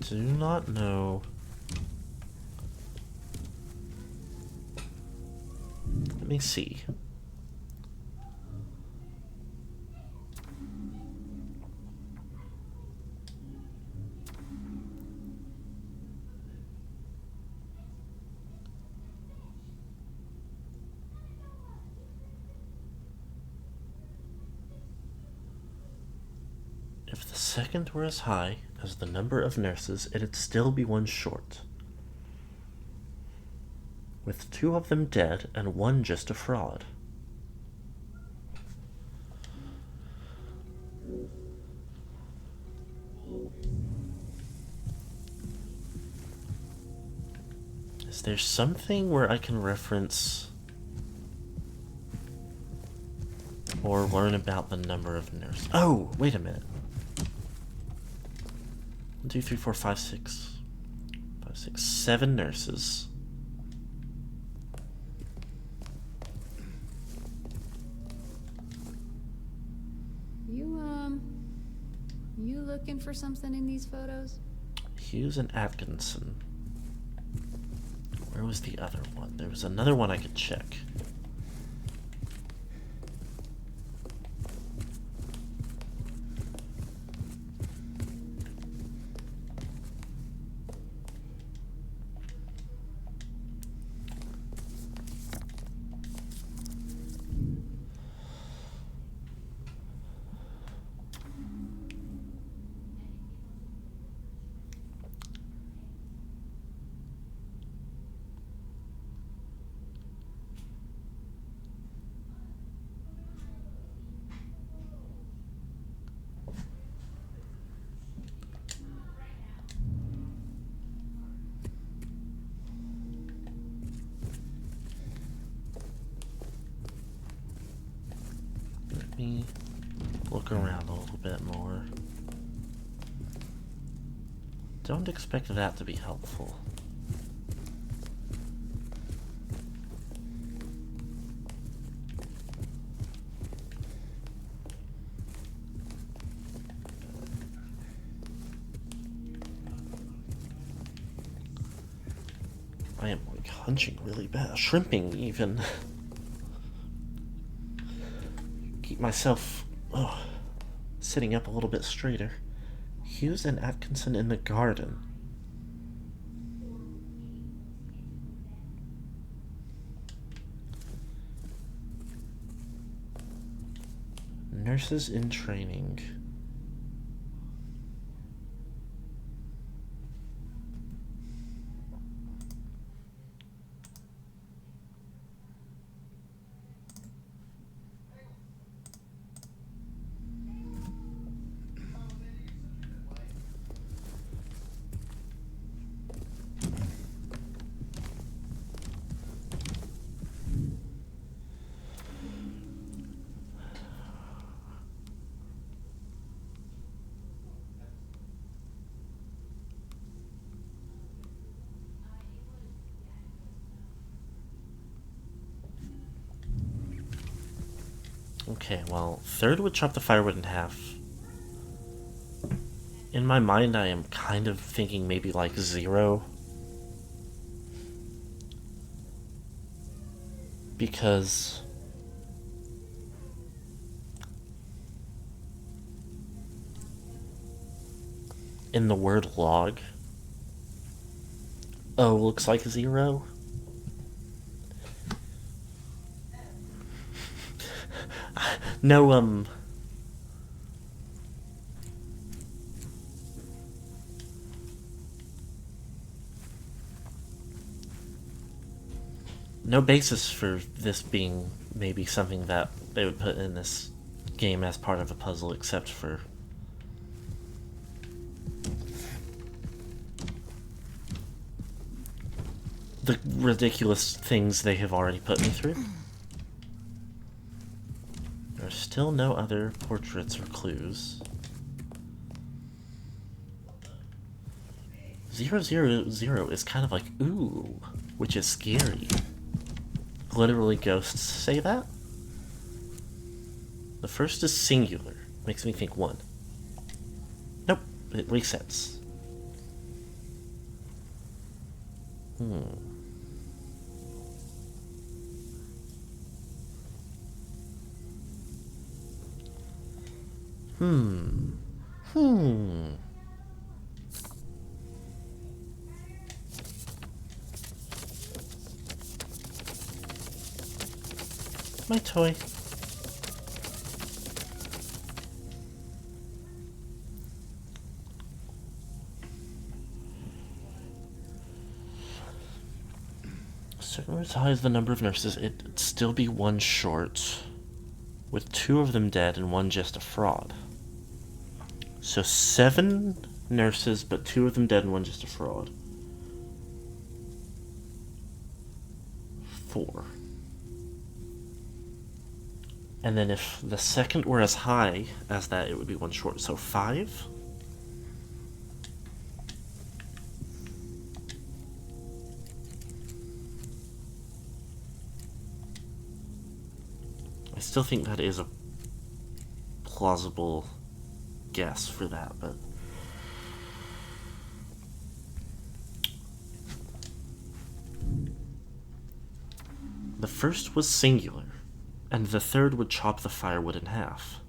Do not know me see. If the second were as high as the number of nurses, it'd still be one short. With 2 of them dead and 1 just a fraud. Is there something where I can reference or learn about the number of nurses? Oh, wait a minute. 1, 2, 3, 4, 5, 6. 5, 6, 7 nurses. You looking for something in these photos? Hughes and Atkinson. Where was the other one? There was another one I could check. Let me look around a little bit more. Don't expect that to be helpful. I am like hunching really bad, shrimping even. Keep myself sitting up a little bit straighter. Hughes and Atkinson in the garden. Nurses in training. Okay, well, 3rd would chop the firewood in half. In my mind, I am kind of thinking maybe like 0. Because in the word log, O looks like 0. No, no basis for this being maybe something that they would put in this game as part of a puzzle, except for the ridiculous things they have already put me through. There are still no other portraits or clues. 000 is kind of like, ooh, which is scary. Literally ghosts say that? The first is singular. Makes me think 1. Nope, it resets. Hmm. Hmm. My toy. Certain as high as the number of nurses, it'd still be one short, with 2 of them dead and 1 just a fraud. So 7 nurses, but 2 of them dead and 1 just a fraud. 4. And then if the second were as high as that, it would be 1 short. So 5? I still think that is a plausible guess for that, but... The first was singular, and the third would chop the firewood in half.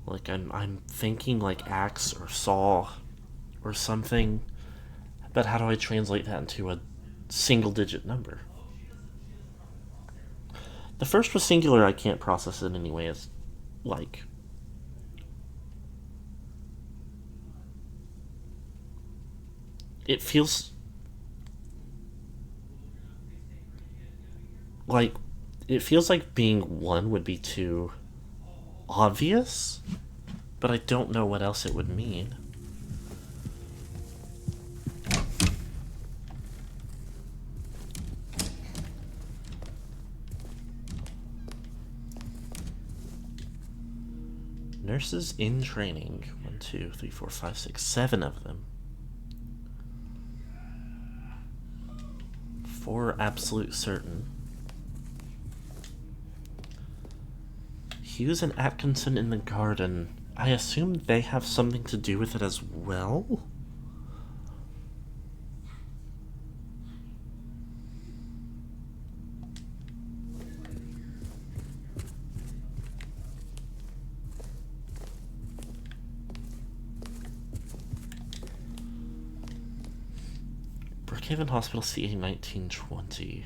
Like, I'm thinking like axe or saw or something, but how do I translate that into a single-digit number? The first was singular, I can't process it anyway as, like... It feels... like, it feels like being 1 would be too obvious, but I don't know what else it would mean. Nurses in training. 1, 2, 3, 4, 5, 6, 7 of them. 4 absolute certain. Hughes and Atkinson in the garden. I assume they have something to do with it as well? Brookhaven Hospital, CA 1920.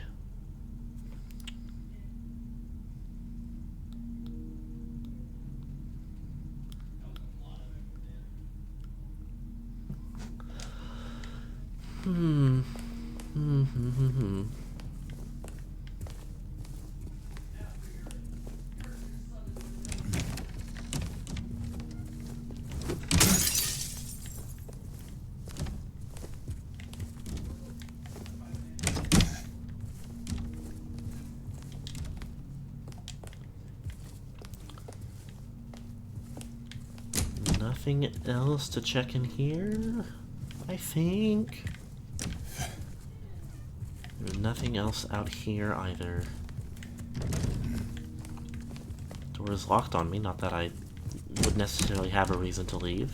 Nothing else to check in here, I think. There's nothing else out here either. Door is locked on me, not that I would necessarily have a reason to leave.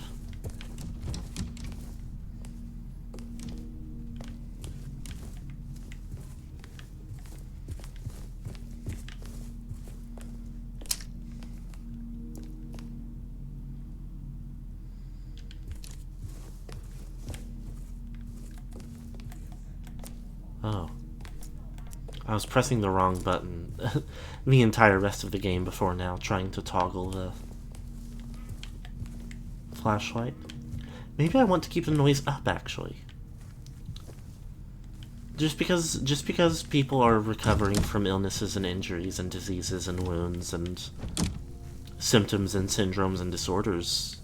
Oh. I was pressing the wrong button the entire rest of the game before now, trying to toggle the flashlight. Maybe I want to keep the noise up, actually. Just because people are recovering from illnesses and injuries and diseases and wounds and symptoms and syndromes and disorders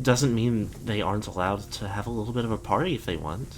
doesn't mean they aren't allowed to have a little bit of a party if they want.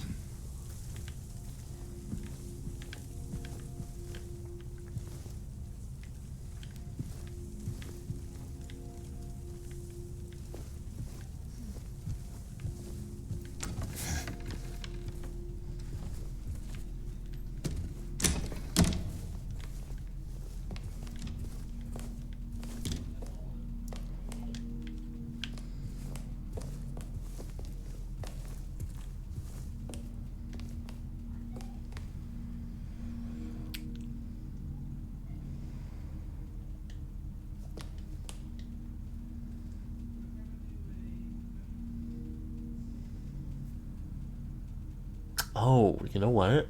Oh, you know what? A,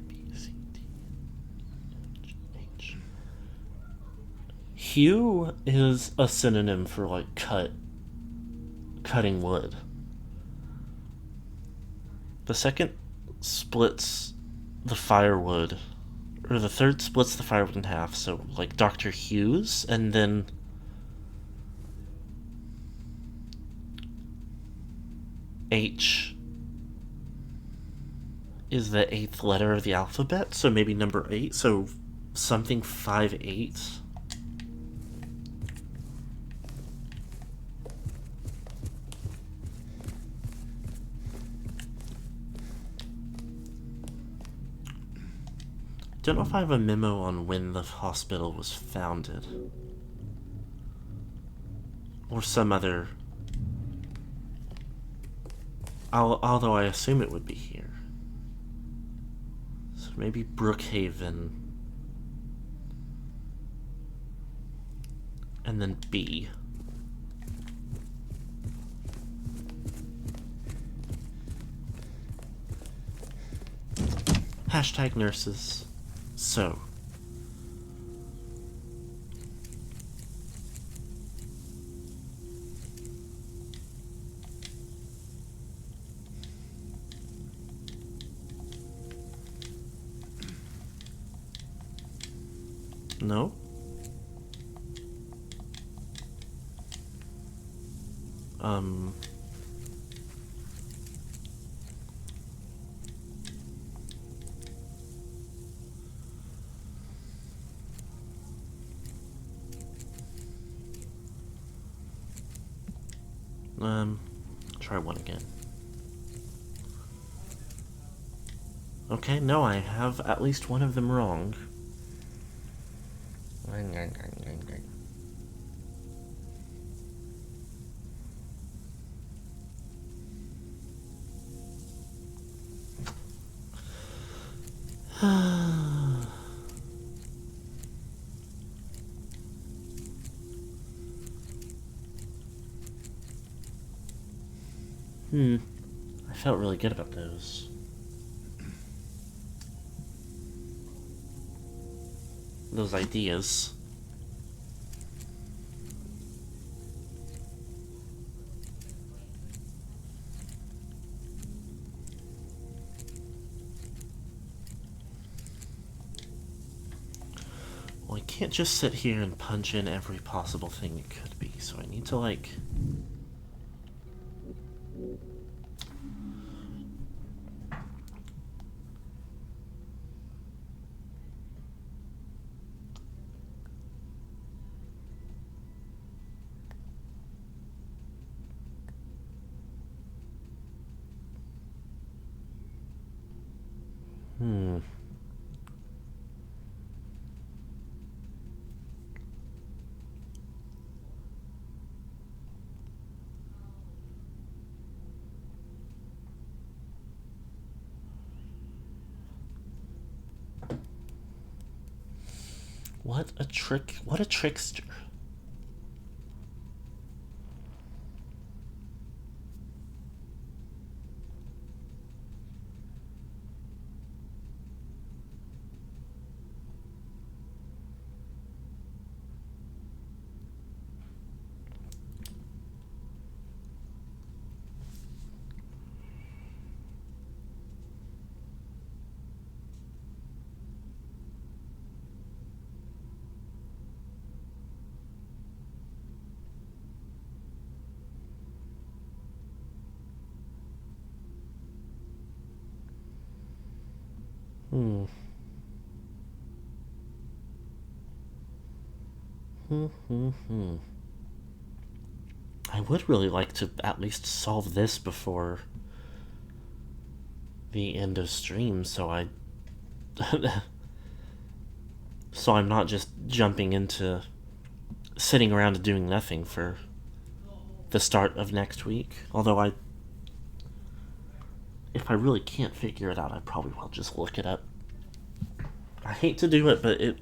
B, C, D, G, H. Hew is a synonym for like cutting wood. The second splits the firewood, or the third splits the firewood in half, so like Dr. Hughes, and then H is the 8th letter of the alphabet, so maybe number 8, so something 5-8. Don't know if I have a memo on when the hospital was founded. Or some other... although I assume it would be here. So maybe Brookhaven. And then B. Hashtag nurses. So. No? Try one again. Okay, no, I have at least one of them wrong. I felt really good about those. Those ideas. Well, I can't just sit here and punch in every possible thing it could be, so I need to, like... What a trickster. I would really like to at least solve this before the end of stream, so so I'm not just jumping into sitting around and doing nothing for the start of next week. Although if I really can't figure it out, I probably will just look it up. I hate to do it, but it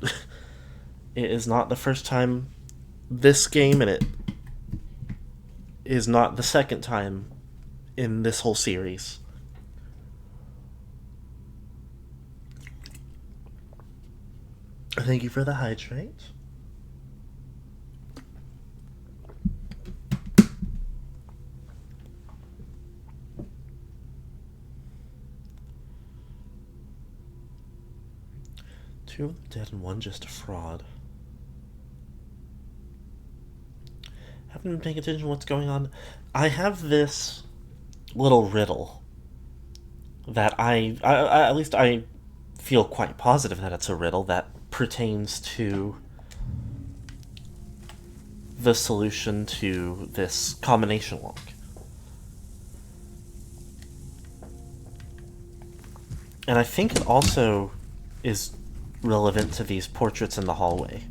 is not the first time this game, and is not the second time in this whole series. Thank you for the hydrate. Two of them dead and one just a fraud. Haven't been paying attention to what's going on. I have this little riddle that I at least I feel quite positive that it's a riddle that pertains to the solution to this combination lock. And I think it also is relevant to these portraits in the hallway.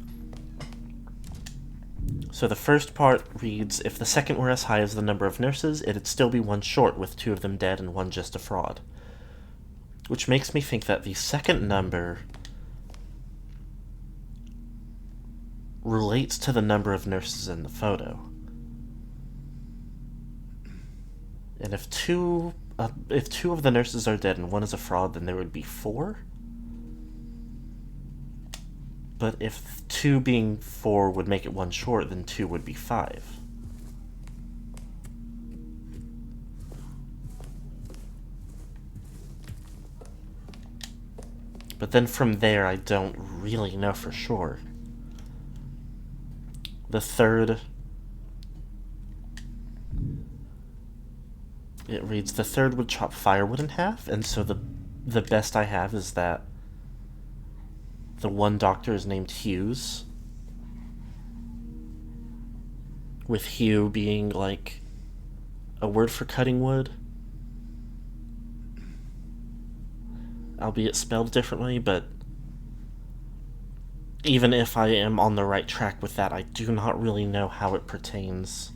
So the first part reads, if the second were as high as the number of nurses, it'd still be one short, with two of them dead and one just a fraud. Which makes me think that the second number relates to the number of nurses in the photo. And if two of the nurses are dead and one is a fraud, then there would be 4. But if 2 being 4 would make it 1 short, then 2 would be 5. But then from there, I don't really know for sure. The third... It reads, the third would chop firewood in half, and so the best I have is that the one doctor is named Hughes, with Hugh being like a word for cutting wood, albeit spelled differently, but even if I am on the right track with that, I do not really know how it pertains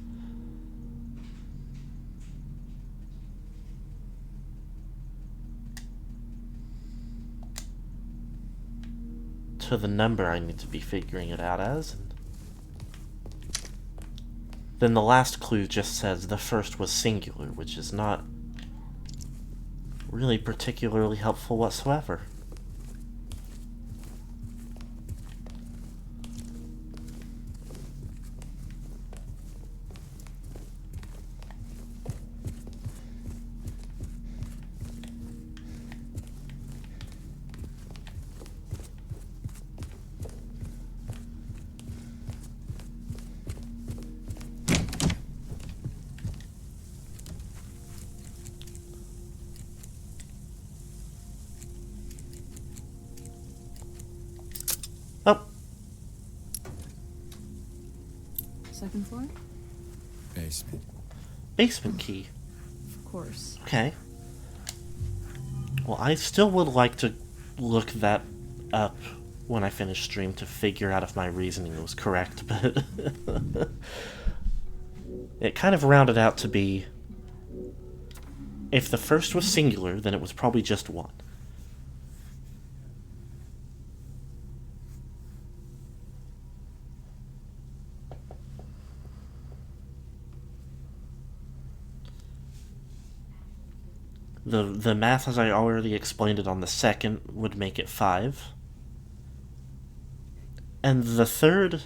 to the number I need to be figuring it out as. And then the last clue just says the first was singular, which is not really particularly helpful whatsoever. Oh, Second floor? Basement. basement key. Of course. Okay. Well, I still would like to look that up when I finish stream to figure out if my reasoning was correct, but it kind of rounded out to be, if the first was singular, then it was probably just one. The math, as I already explained it on the second, would make it 5. And the third...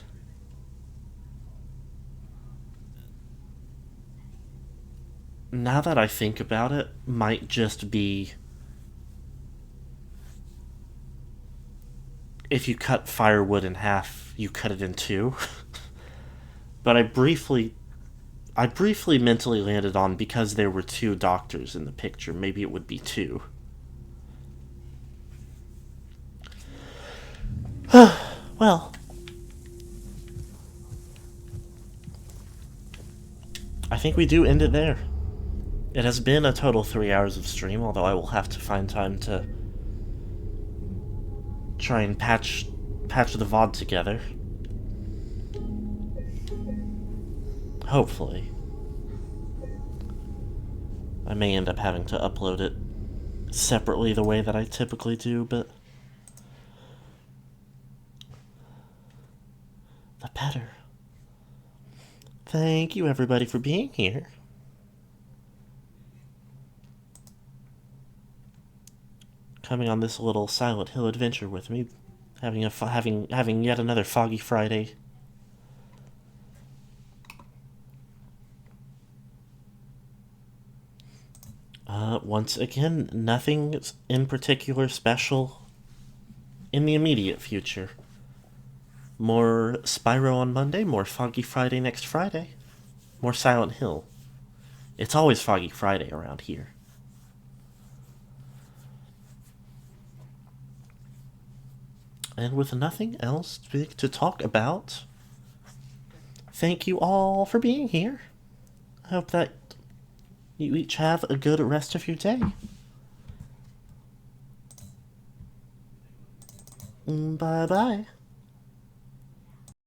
now that I think about it, might just be... if you cut firewood in half, you cut it in 2. But I briefly mentally landed on, because there were 2 doctors in the picture, maybe it would be 2. Well, I think we do end it there. It has been a total 3 hours of stream, although I will have to find time to try and patch the VOD together. Hopefully. I may end up having to upload it separately the way that I typically do, but the better. Thank you, everybody, for being here. Coming on this little Silent Hill adventure with me, having yet another Foggy Friday. Once again, nothing in particular special in the immediate future. More Spyro on Monday, more Foggy Friday next Friday, more Silent Hill. It's always Foggy Friday around here. And with nothing else big to talk about, thank you all for being here. I hope that you each have a good rest of your day. Bye-bye.